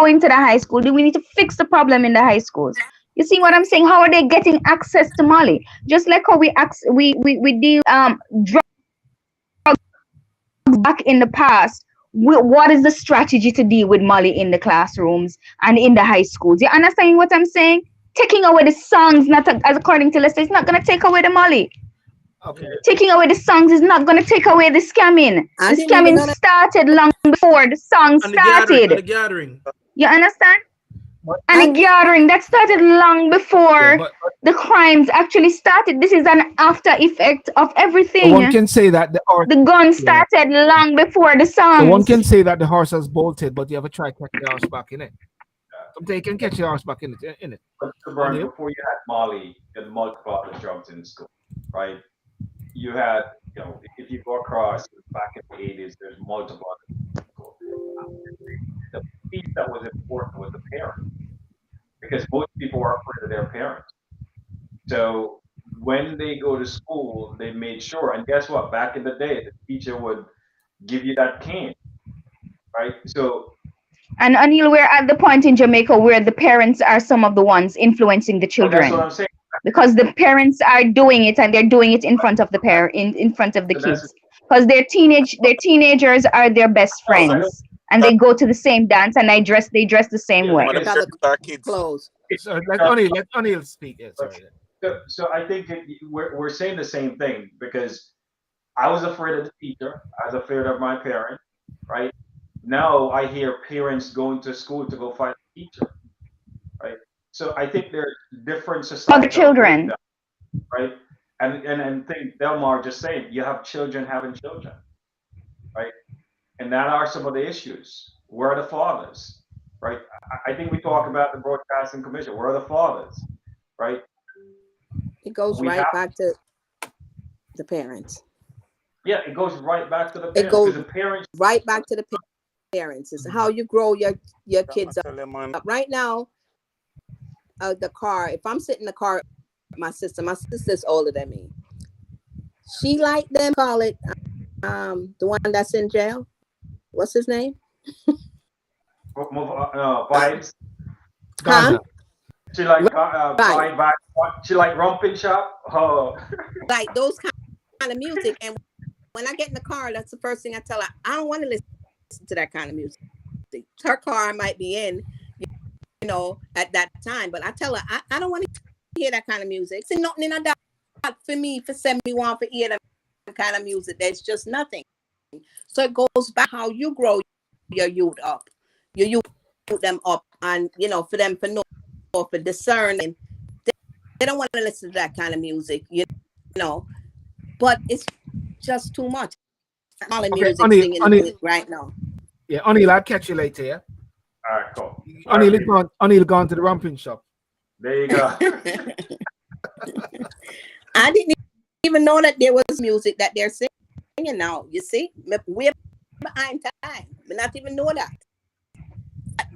into the high school? Do we need to fix the problem in the high schools? You see what I'm saying? How are they getting access to Molly? Just like how we deal drugs back in the past. What is the strategy to deal with Molly in the classrooms and in the high schools? You understand what I'm saying? Taking away the songs, as according to Lester, it's not going to take away the Molly. Okay. Taking away the songs is not going to take away the scamming. The scamming started long before the song started. The gathering. You understand? And the gathering that started long before the crimes actually started. This is an after effect of everything. One can say that the gun started long before the song. One can say that the horse has bolted, but you ever try to catch the horse back in it? Sometimes you can catch the horse back in it. But before you had Molly, you had multiple other drugs in school, right? You had, if you go across back in the 80s, there's multiple other schools. The piece that was important was the parents, because most people are afraid of their parents. So when they go to school, they made sure, and guess what? Back in the day, the teacher would give you that cane, right? So. And Anil, we're at the point in Jamaica where the parents are some of the ones influencing the children. That's what I'm saying. Because the parents are doing it, and they're doing it in front of the in front of the kids. Because their teenagers are their best friends, and they go to the same dance, and they dress the same way. Our kids. Clothes. So let Anil speak. Yeah, sorry. So I think we're saying the same thing, because I was afraid of the teacher. I was afraid of my parent, right? Now I hear parents going to school to go find a teacher, right? So I think there's different societies. For the children. Right? And think Delmar just saying, you have children having children, right? And that are some of the issues. Where are the fathers, right? I think we talk about the Broadcasting Commission. Where are the fathers, right? It goes back to the parents. Yeah, it goes right back to the parents. It goes the parents right back to the parents. It's how you grow your kids up. Right now, the car. If I'm sitting in the car, my sister's older than me. She like them call it the one that's in jail. What's his name? Vibes. Huh? She like vibe. She like romping shop. Oh. Like those kind of music. And when I get in the car, that's the first thing I tell her. I don't want to listen to that kind of music. Her car I might be in, know, at that time. But I tell her, I don't want to hear that kind of music. See, nothing in that for me, for send me one for hear that kind of music. There's just nothing. So it goes back how you grow your youth up. You youth them up, and you know, for them for know, for discerning. They don't want to listen to that kind of music, you know. But it's just too much. All the music singing right now. Yeah, O'Neill, I'll catch you later, yeah? All right, cool. O'Neill gone to the romping shop. There you go. I didn't even know that there was music that they're singing now. You see, we're behind time. I not even know that.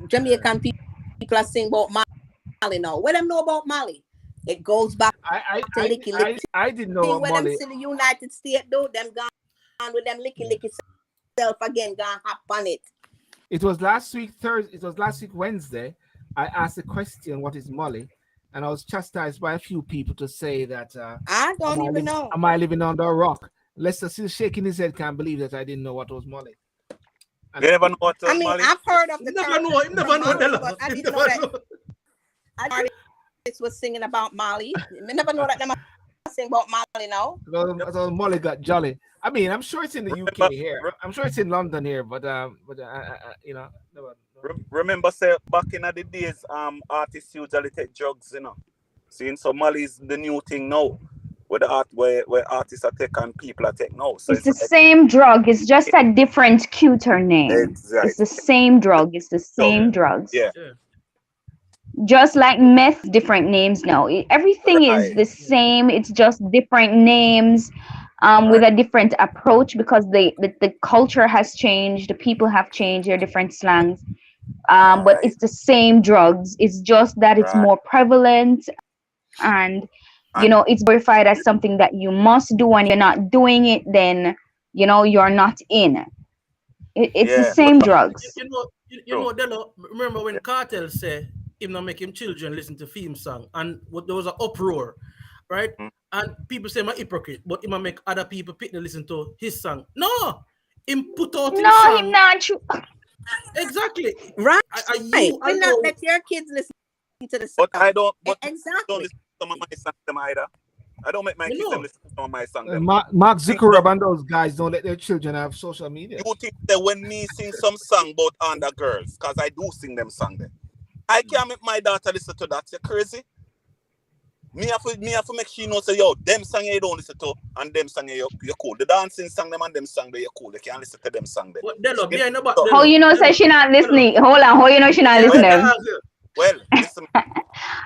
Jamaican people are singing about Mali now. What them know about Mali? It goes back to licky licky. I didn't know about when Mali. them in the United States though, them gone with them licky licky self again, gone hop on it. It was last week Thursday. It was last week Wednesday. I asked the question, "What is Molly?" And I was chastised by a few people to say that I don't even know. Am I living under a rock? Lester still shaking his head, can't believe that I didn't know what was Molly. You never know what was Molly? I've heard of the never know. You never know. But I didn't know that. Artists was singing about Molly. I never know that them sing about Molly now. So Molly got jolly. I mean, I'm sure it's in the UK here. I'm sure it's in London here, but you know. Remember, say back in the days, artists usually take drugs, you know. Seeing so Molly is the new thing now, where artists are taking, people are taking now. So it's the same drug. It's just a different, cuter name. Exactly. It's the same drug. It's the same drugs. Yeah. Just like meth, different names now. Everything is the same. It's just different names, with a different approach because the culture has changed. The people have changed. Their different slangs. But it's the same drugs. It's just that it's more prevalent, and you know, it's verified as something that you must do. And you're not doing it, then you know you're not in. It's the same drugs. You know, Delo, remember when Cartel said him not make him children listen to theme song, and there was an uproar, right? And people say I'm a hypocrite, but he might make other people pick to listen to his song. No, him put out his song. Him not true. Exactly. Right. Why not let your kids listen to the song? But I don't. But exactly. Don't listen to some of my songs them either. I don't make my kids listen to some of my songs. Mark Zuckerberg and those guys don't let their children have social media. You think that when me sing some song about under girls, because I do sing them song then, I can't make my daughter listen to that. You crazy? Me have to make sure you know say, yo, them song you don't listen to and them song you're cool. The dancing song them and them song you're cool. You can't listen to them song then. How you know say she not listening? Hold on, how you know she not listening? Well, listen.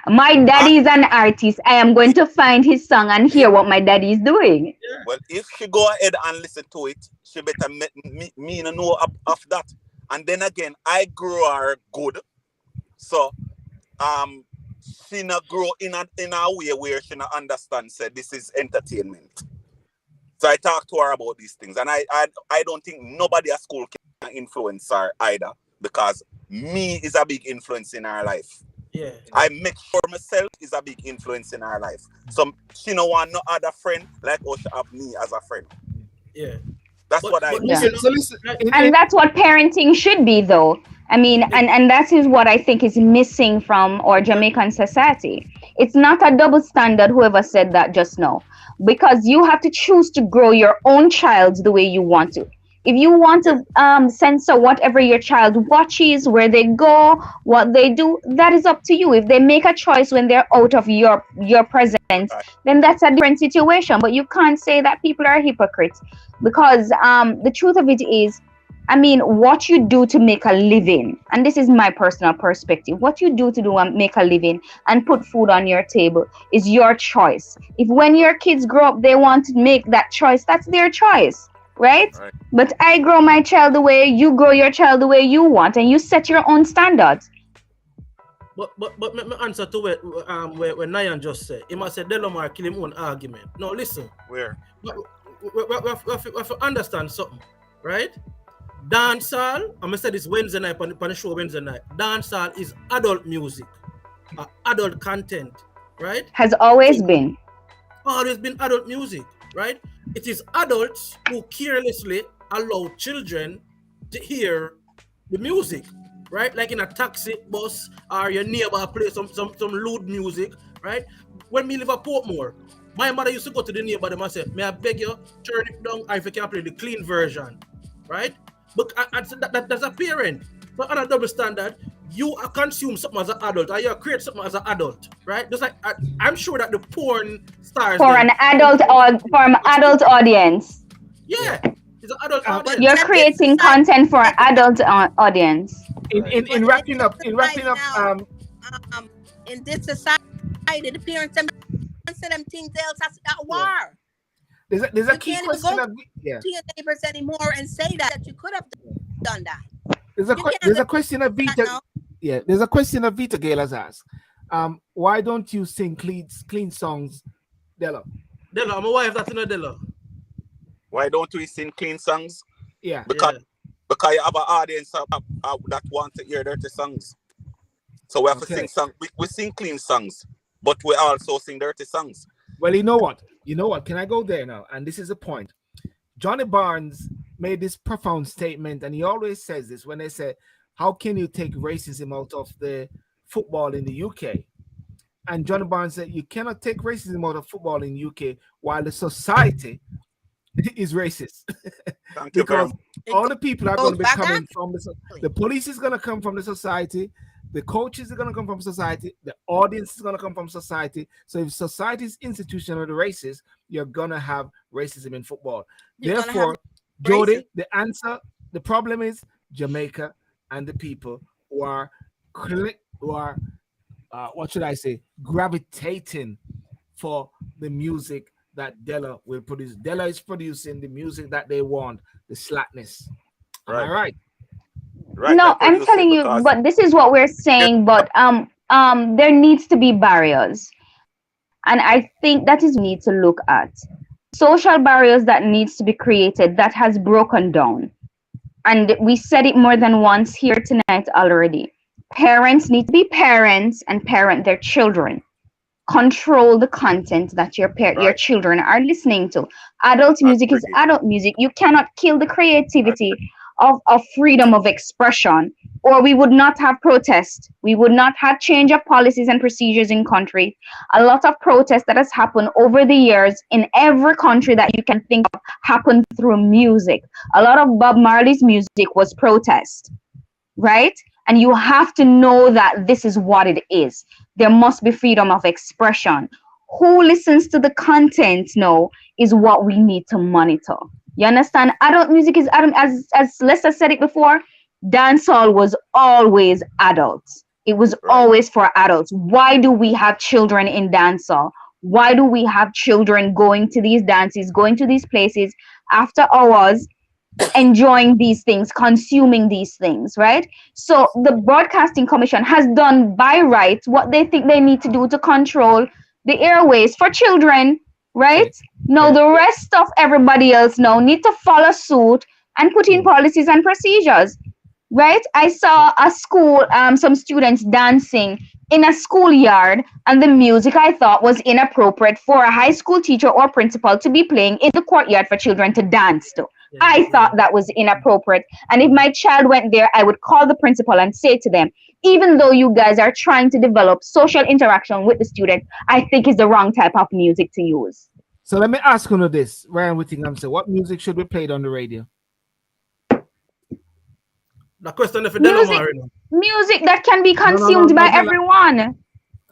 My daddy is an artist. I am going to find his song and hear what my daddy is doing. Well, if she go ahead and listen to it, she better me know of that. And then again, I grew her good. So she not grow in a way where she not understand say this is entertainment. So I talk to her about these things. And I don't think nobody at school can influence her either, because me is a big influence in her life. Yeah. I make sure myself is a big influence in her life. So she no want no other friend like she have me as a friend. Yeah. That's what I listen, and that's what parenting should be, though. I mean, and that is what I think is missing from our Jamaican society. It's not a double standard, whoever said that just now, because you have to choose to grow your own child the way you want to. If you want to censor whatever your child watches, where they go, what they do, that is up to you. If they make a choice when they're out of your presence, then that's a different situation. But you can't say that people are hypocrites, because the truth of it is, I mean, what you do to make a living, and this is my personal perspective, what you do to make a living and put food on your table is your choice. If when your kids grow up, they want to make that choice, that's their choice. Right? But I grow my child the way you grow your child the way you want, and you set your own standards. But my answer to what Nayan just said, he must say Delomar kill him own argument. No, listen. Where? We have to understand something, right? Dancehall, I'm gonna say this Wednesday night on the show Wednesday night. Dancehall is adult music, adult content, right? Has always been. Always been adult music, right? It is adults who carelessly allow children to hear the music. right? Like in a taxi bus or your neighbor play some lewd music, right? When me live at Portmore, my mother used to go to the neighbor them and say, "May I beg you, turn it down if you can play the clean version," right? But that's a parent. But on a double standard, you consume something as an adult, or you create something as an adult, right? Just like I'm sure that the porn stars For an adult or for an adult audience. yeah, it's an adult But audience. You're creating content for an adult audience. In wrapping up, in this society, the parents them say them things else as at war. There's a You key can't even question go of to your neighbors anymore and say that you could have done that. there's a You can't there's a live question of that Vita. now. Yeah, there's a question of Vita Gale has asked. Why don't you sing clean songs, Della? Della, I'm a wife that's in a Della. Why don't we sing clean songs? Yeah. Because you have an audience that want to hear dirty songs. So we have to sing songs. We sing clean songs, but we also sing dirty songs. Well, you know what? Can I go there now? And this is the point. Johnny Barnes made this profound statement, and he always says this when they say, "How can you take racism out of the football in the UK?" And Johnny Barnes said, "You cannot take racism out of football in the UK while the society is racist." Thank you very Because much. all the people are going to be back coming from the police is going to come from the society, the coaches are going to come from society, the audience is going to come from society. So if society is institutionally racist, you're going to have racism in football. Therefore, Jody, the problem is Jamaica and the people who are what should I say, gravitating for the music that Della will produce. Della is producing the music that they want, the slackness. Am I right? Right. No, I'm telling you, but this is what we're saying. But there needs to be barriers, and I think that is what we need to look at. Social barriers that needs to be created that has broken down, and we said it more than once here tonight already. Parents need to be parents and parent their children. Control the content that your children are listening to. Adult music is adult music. You cannot kill the creativity of freedom of expression, or we would not have protest. We would not have change of policies and procedures in country. A lot of protest that has happened over the years in every country that you can think of happened through music. A lot of Bob Marley's music was protest, right? And you have to know that this is what it is. There must be freedom of expression. Who listens to the content now is what we need to monitor. You understand? Adult music is adult, as Lester said it before, dancehall was always adults. It was always for adults. Why do we have children in dancehall? Why do we have children going to these dances, going to these places after hours, enjoying these things, consuming these things, right? So the Broadcasting Commission has done by right what they think they need to do to control the airways for children, right? Now the rest of everybody else now need to follow suit and put in policies and procedures, right? I saw a school, some students dancing in a schoolyard, and the music I thought was inappropriate for a high school teacher or principal to be playing in the courtyard for children to dance to. I thought that was inappropriate. And if my child went there, I would call the principal and say to them, even though you guys are trying to develop social interaction with the student, I think it's the wrong type of music to use. So let me ask you this, Ryan Whittingham, so what music should be played on the radio? The question if music that can be consumed by everyone.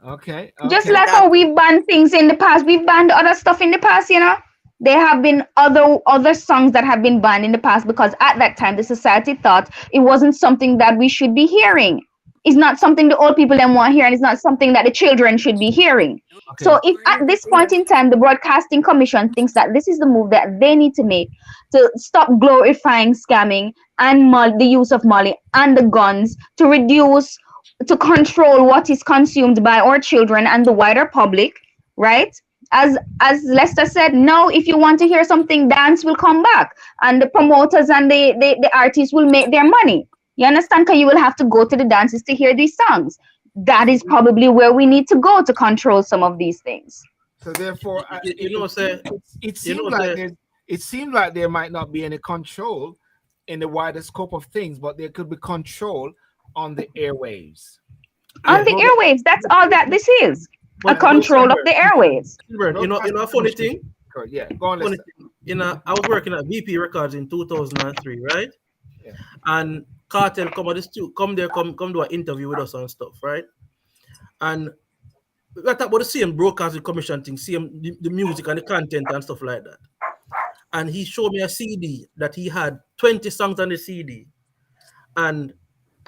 Okay. Just like how we've banned things in the past. We've banned other stuff in the past, you know. There have been other songs that have been banned in the past because at that time the society thought it wasn't something that we should be hearing. It's not something the old people then want to hear, and it's not something that the children should be hearing. Okay. So if at this point in time the Broadcasting Commission thinks that this is the move that they need to make to stop glorifying scamming and the use of Molly and the guns, to control what is consumed by our children and the wider public, right? As Lester said, now if you want to hear something, dance will come back, and the promoters and the artists will make their money. You understand? Because you will have to go to the dances to hear these songs. That is probably where we need to go to control some of these things. So therefore, it seems like there might not be any control in the wider scope of things, but there could be control on the airwaves. On the airwaves. That's all that this is. A control of the airwaves. You know, a funny thing. Yeah, go on. Funny thing, I was working at VP Records in 2003, right? Yeah. And Cartel come do an interview with us and stuff, right? And we got about the same broadcasting commission thing, same the music and the content and stuff like that. And he showed me a CD that he had 20 songs on the CD, and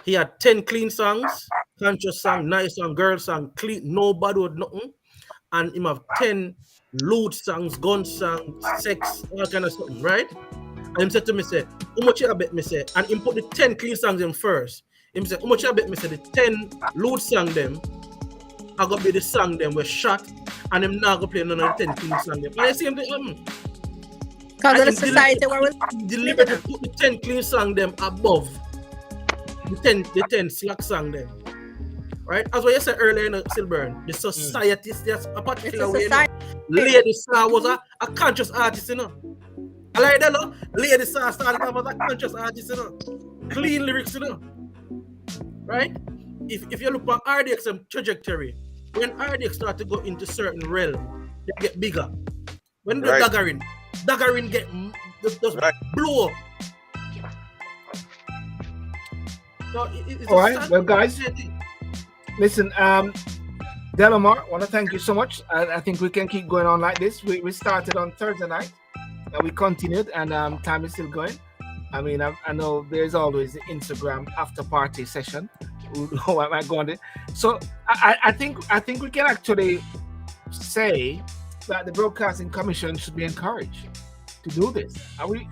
he had 10 clean songs, conscious song, nice song, girl song, clean, nobody would nothing, and him have 10 lewd songs, gun songs, sex, all kind of something, right? And him said to me, say, how much you bet me say? And him put the 10 clean songs in first. Him said, how much you bet me say the 10 lewd song them are gonna be the song them were shot, and him now gonna play none of the 10 clean song them. And I see him because of the society where we deliberately put the 10 clean song them above the 10 slack song them. Right? As what you said earlier in Silburn, the society is just a particular way. Lady Star was a conscious artist, you know. I like that, no? Lady Star started off as a conscious artist, you know. Clean lyrics, you know. Right? If you look at RDX trajectory, when RDX start to go into certain realm, they get bigger. When the Daggerin get just blow up. So it's all right, well, guys. Listen, Delamar, want to thank you so much. I think we can keep going on like this. We started on Thursday night, and we continued, and time is still going. I mean, I know there's always the Instagram after party session. Who am I going to? So I think we can actually say that the Broadcasting Commission should be encouraged to do this.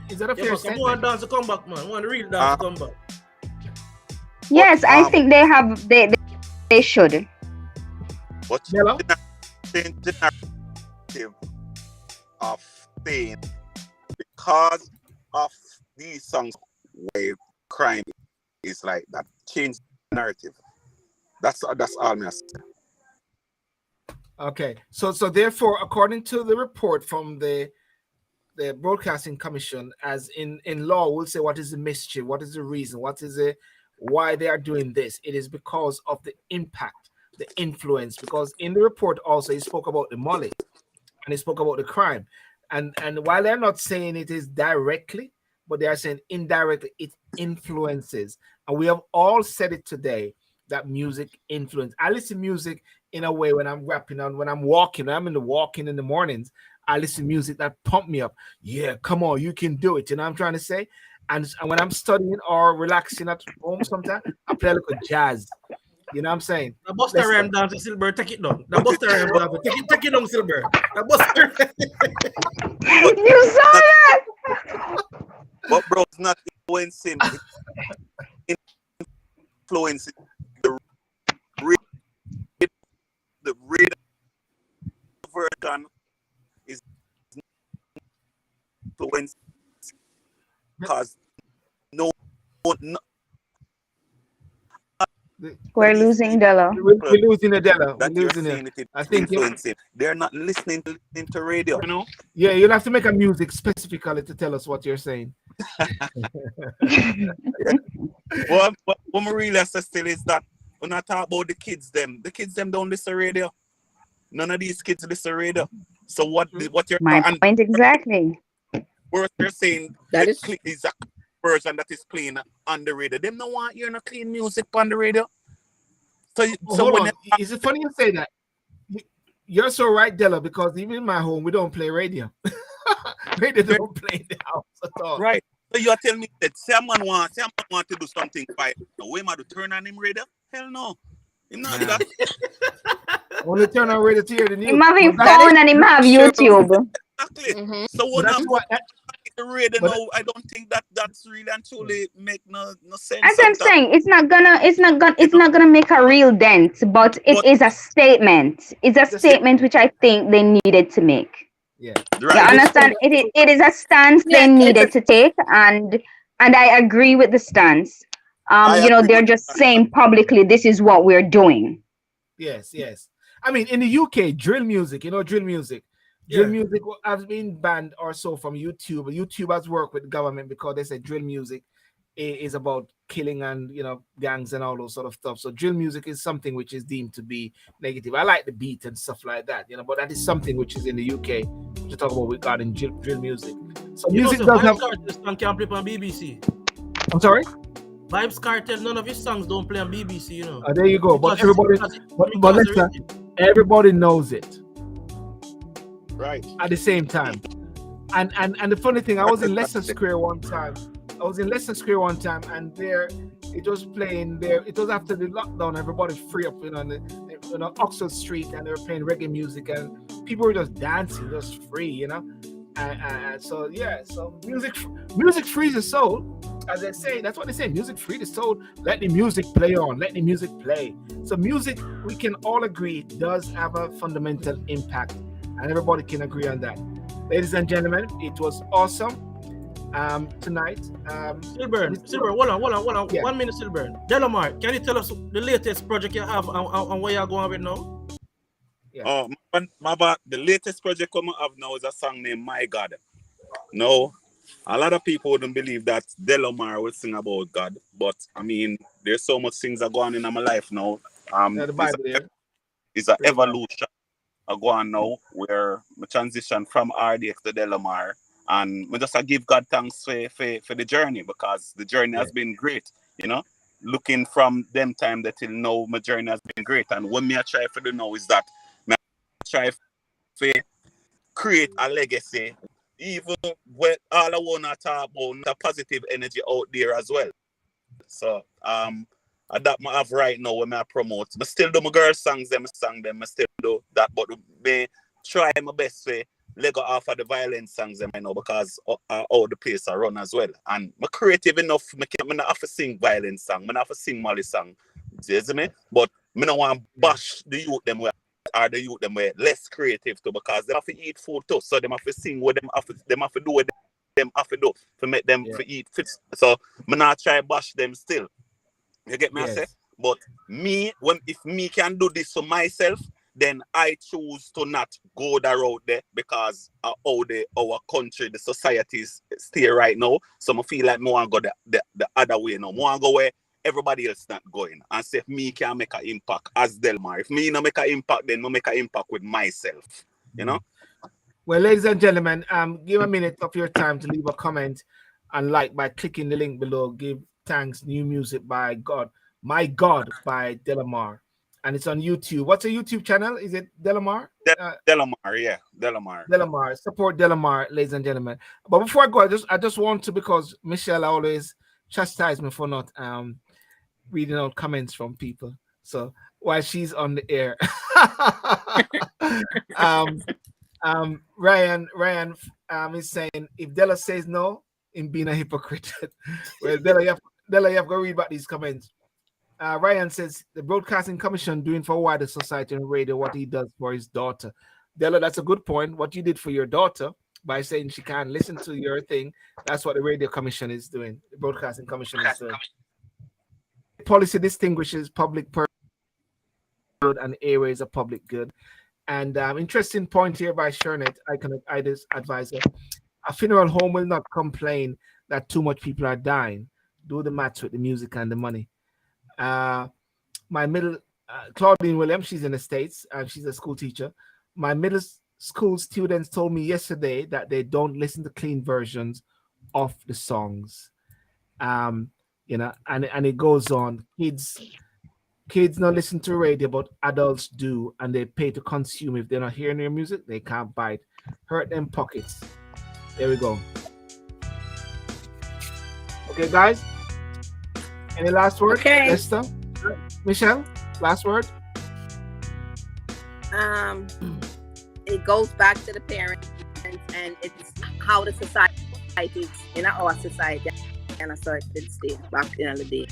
Is that a fair statement? One dance to come back, man. One real dance to come back. Yes, I think they should. But the narrative of saying because of these songs where crime is like that, change the narrative. That's all I'm saying. Okay, so therefore, according to the report from the Broadcasting Commission, as in law, we'll say what is the mischief, what is the reason, why they are doing this. It is because of the impact, the influence. Because in the report also, he spoke about the money and he spoke about the crime, and while they're not saying it is directly, but they are saying indirectly, it influences. And we have all said it today that music influence. I listen to music in a way when I'm rapping on, when I'm walking, I'm in the walking in the mornings. I listen to music that pump me up. Yeah, come on, you can do it. You know what I'm trying to say? And when I'm studying or relaxing at home sometimes, I play a little jazz. You know what I'm saying? The Buster Rhyme dance to Silver, take it down. The Buster Rhyme dance, take it down, Silver. The Buster You saw that? But bro, it's not influencing. Influencing the real version is influencing because no. We're losing Della. We're losing the Della. That We're you're losing saying it. it I think influencing. They're not listening to radio. You know? Yeah, you'll have to make a music specifically to tell us what you're saying. What I realize still is that when I talk about the kids them don't listen to radio. None of these kids listen to radio. So what you're My point exactly. What you're saying That is a version that is playing on the radio. Them don't want hearing no clean music on the radio. So Hold on. Is it funny you say that? You're so right, Della, because even in my home we don't play radio. Radio don't play in the house at all. Right. So you're telling me that someone want to do something by the way to turn on him radio? Hell no. Him not do that. Only turn on radio to hear the news. Him have his phone and him have YouTube. Exactly. Mm-hmm. So what That's I'm what the radio now, I don't think that's really and truly make no sense. As I'm saying, it's not gonna make a real dent, but it is a statement. It's a statement which I think they needed to make. Yeah. You understand? It is a stance they needed to take, and I agree with the stance. They're just saying publicly, this is what we're doing. Yes. I mean, in the UK, drill music, drill music. Drill music has been banned or so from YouTube. YouTube has worked with the government because they said drill music is about killing and gangs and all those sort of stuff. So drill music is something which is deemed to be negative. I like the beat and stuff like that, but that is something which is in the UK to talk about regarding drill music. So music does have. This song can't play on BBC. I'm sorry. Vibes Cartel, none of his songs don't play on BBC, There you go. But everybody, but listen, everybody knows it, right? At the same time, and the funny thing, I was in Leicester Square one time. And there it was playing there. It was after the lockdown. Everybody free up, on Oxford Street, and they were playing reggae music, and people were just dancing, just free, So music frees the soul. As they say, that's what they say. Music free the soul. Let the music play on. Let the music play. So music, we can all agree, does have a fundamental impact, and everybody can agree on that. Ladies and gentlemen, it was awesome tonight. Silver, hold on. Yeah. 1 minute, Silver. Delamar, can you tell us the latest project you have and where you're going with now? Yeah. Oh, my bad. The latest project coming up now is a song named My God. No, a lot of people wouldn't believe that Delamar would sing about God, but I mean, there's so much things are going on in my life now. The Bible it's an evolution go on now where I transition from RDX to Delamar, and we just give God thanks for the journey, because the journey has been great, looking from them time that till now, my journey has been great. And what me I try to do now is that I try to create a legacy, even when all I want to talk about the positive energy out there as well. So that I have right now when I promote. I still do my girl songs, I still do that, but me try my best to let go off of the violent songs them, because all the place I run as well. And I'm creative enough, I not have to sing violent song, I not have to sing Molly song. You see me? But I don't want to bash the youth them where less creative too, because they have to eat food too. So they have to sing what them have to do what them have to do to make them to eat fit. So I not try bash them still. You get me? I say? But if me can do this for myself, then I choose to not go that road there, because of how our country, the societies stay right now. So I feel like I want to go the other way now. I want to go where everybody else not going, and say if me can make an impact as Delmar. If me not make an impact, then I make an impact with myself. Well, ladies and gentlemen, give a minute of your time to leave a comment and like by clicking the link below. Give thanks, new music by God, My God by Delamar, and it's on YouTube. What's a YouTube channel? Is it Delamar? Delamar, yeah, Delamar. Delamar, support Delamar, ladies and gentlemen. But before I go, I just want to, because Michelle always chastise me for not reading out comments from people. So while she's on the air, Ryan is saying, if Della says no, in being a hypocrite. Well, Della, you have to read about these comments. Ryan says the Broadcasting Commission doing for wider society and radio what he does for his daughter. Della, that's a good point. What you did for your daughter by saying she can't listen to your thing, that's what the Radio Commission is doing. The Broadcasting Commission is doing. Policy distinguishes public purpose and airways of public good. And interesting point here by Shernet, IDIS advisor. A funeral home will not complain that too much people are dying. Do the maths with the music and the money. My middle, Claudine Williams, she's in the States, and she's a school teacher. My middle school students told me yesterday that they don't listen to clean versions of the songs. And it goes on. Kids don't listen to radio, but adults do, and they pay to consume. If they're not hearing your music, they can't buy it. Hurt them pockets. There we go. Okay, guys. Any last word? Okay. Esther? Michelle, last word? It goes back to the parents, and it's how the society is in our society and a certain state back in the day.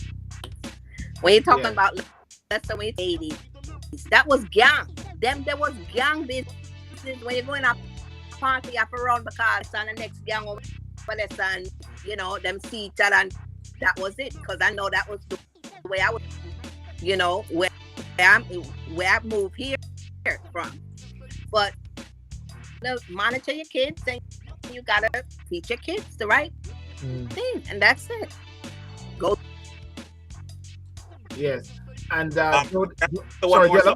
When you're talking about, let's say when it's 80s, that was gang. There was gang business. When you're going up party, you have to run because on the next gang over there, and them see each other, and that was it. Because I know that was the way I was, where I moved here from. But monitor your kids, and you gotta teach your kids the right thing, and that's it. Yes. And That's the one sorry, more. Della.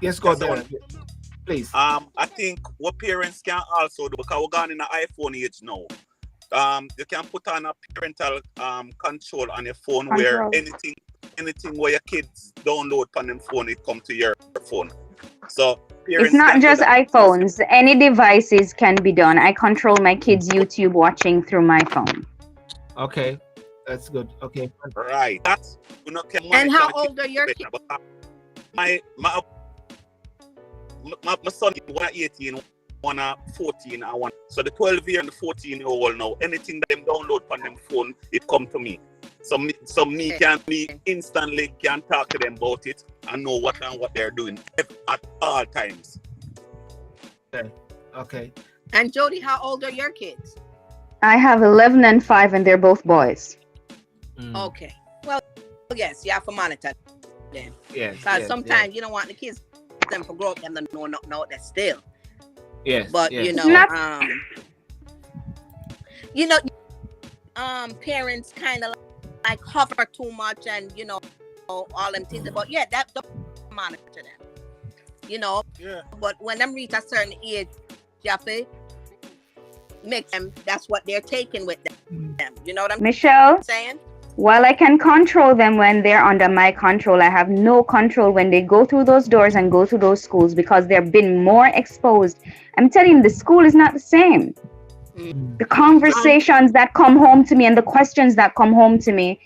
Yes, go That's the Della. one. Please. I think what parents can also do, because we're going in the iPhone age now. You can put on a parental control on your phone where anything where your kids download on them phone, it come to your phone. So parents It's not can do just that. iPhones. Any devices can be done. I control my kids' YouTube watching through my phone. Okay, that's good. Okay. Right. That's you know, can And monitor how the kids old are your kids? better. My son, one at 18, one at 14, and one. So the 12-year and the 14-year-old now, anything that them download on them phone, it come to me. So me instantly can talk to them about it and know what they're doing at all times. Okay. And Jody, how old are your kids? I have 11 and 5, and they're both boys. Okay. Well, yes, you have to monitor them. Yes. Because sometimes you don't want the kids them to grow up and know that still. Yes. But yes. Parents kind of like hover too much and all them things. But yeah, that don't monitor them. Yeah. But when them reach a certain age, you have to make them. That's what they're taking with them. You know what I'm Michelle, saying? while I can control them when they're under my control, I have no control when they go through those doors and go to those schools because they've been more exposed. I'm telling you, the school is not the same. The conversations that come home to me and the questions that come home to me,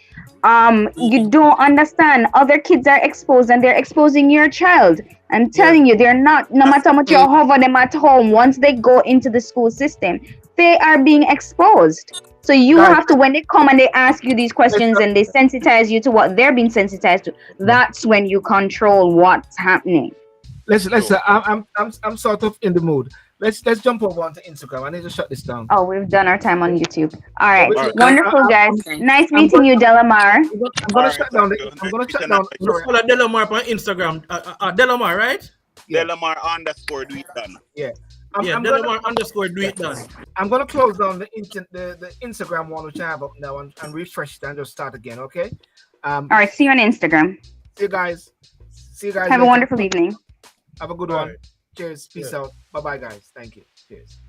you don't understand. Other kids are exposed and they're exposing your child. I'm telling you, they're not, no matter how much you hover them at home, once they go into the school system, they are being exposed. So you have to, when they come and they ask you these questions and they sensitize you to what they're being sensitized to, that's when you control what's happening. Let's I'm sort of in the mood. Let's jump over onto Instagram. I need to shut this down. Oh, we've done our time on YouTube. All right. All right. Wonderful, guys. Nice meeting you, Delamar. I'm gonna shut down. I'm gonna shut down. Just follow Delamar on Instagram. Delamar, right? Yeah. Delamar _ do it done. Yeah. Delamar _ do it done. I'm gonna close down the Instagram one which I have up now and refresh it and just start again. Okay. All right. See you on Instagram. See you guys. Have a wonderful evening. Have a good one. Right. Cheers. Peace out. Bye-bye, guys. Thank you. Cheers.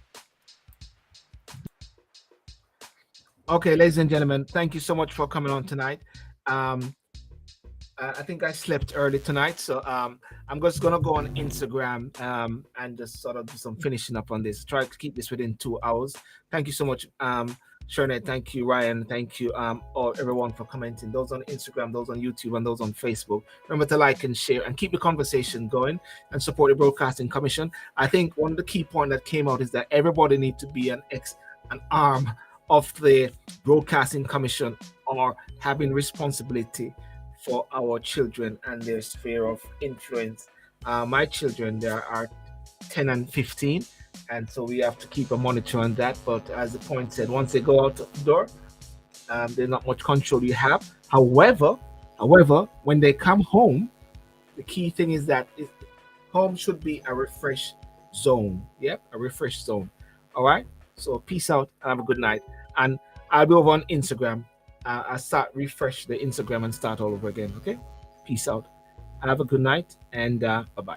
Okay, ladies and gentlemen, thank you so much for coming on tonight. I think I slept early tonight, so I'm just gonna go on Instagram and just sort of do some finishing up on this. Try to keep this within 2 hours. Thank you so much, Shernette. Thank you, Ryan. Thank you, everyone for commenting. Those on Instagram, those on YouTube, and those on Facebook. Remember to like and share and keep the conversation going and support the Broadcasting Commission. I think one of the key points that came out is that everybody needs to be an arm of the Broadcasting Commission or having responsibility for our children and their sphere of influence. My children, there are 10 and 15, and so we have to keep a monitor on that. But as the point said, once they go out the door, there's not much control you have. However, when they come home, the key thing is that home should be a refresh zone. Yep, a refresh zone. All right. So peace out and have a good night. And I'll be over on Instagram. I'll refresh the Instagram and start all over again. Okay. Peace out. Have a good night and bye-bye.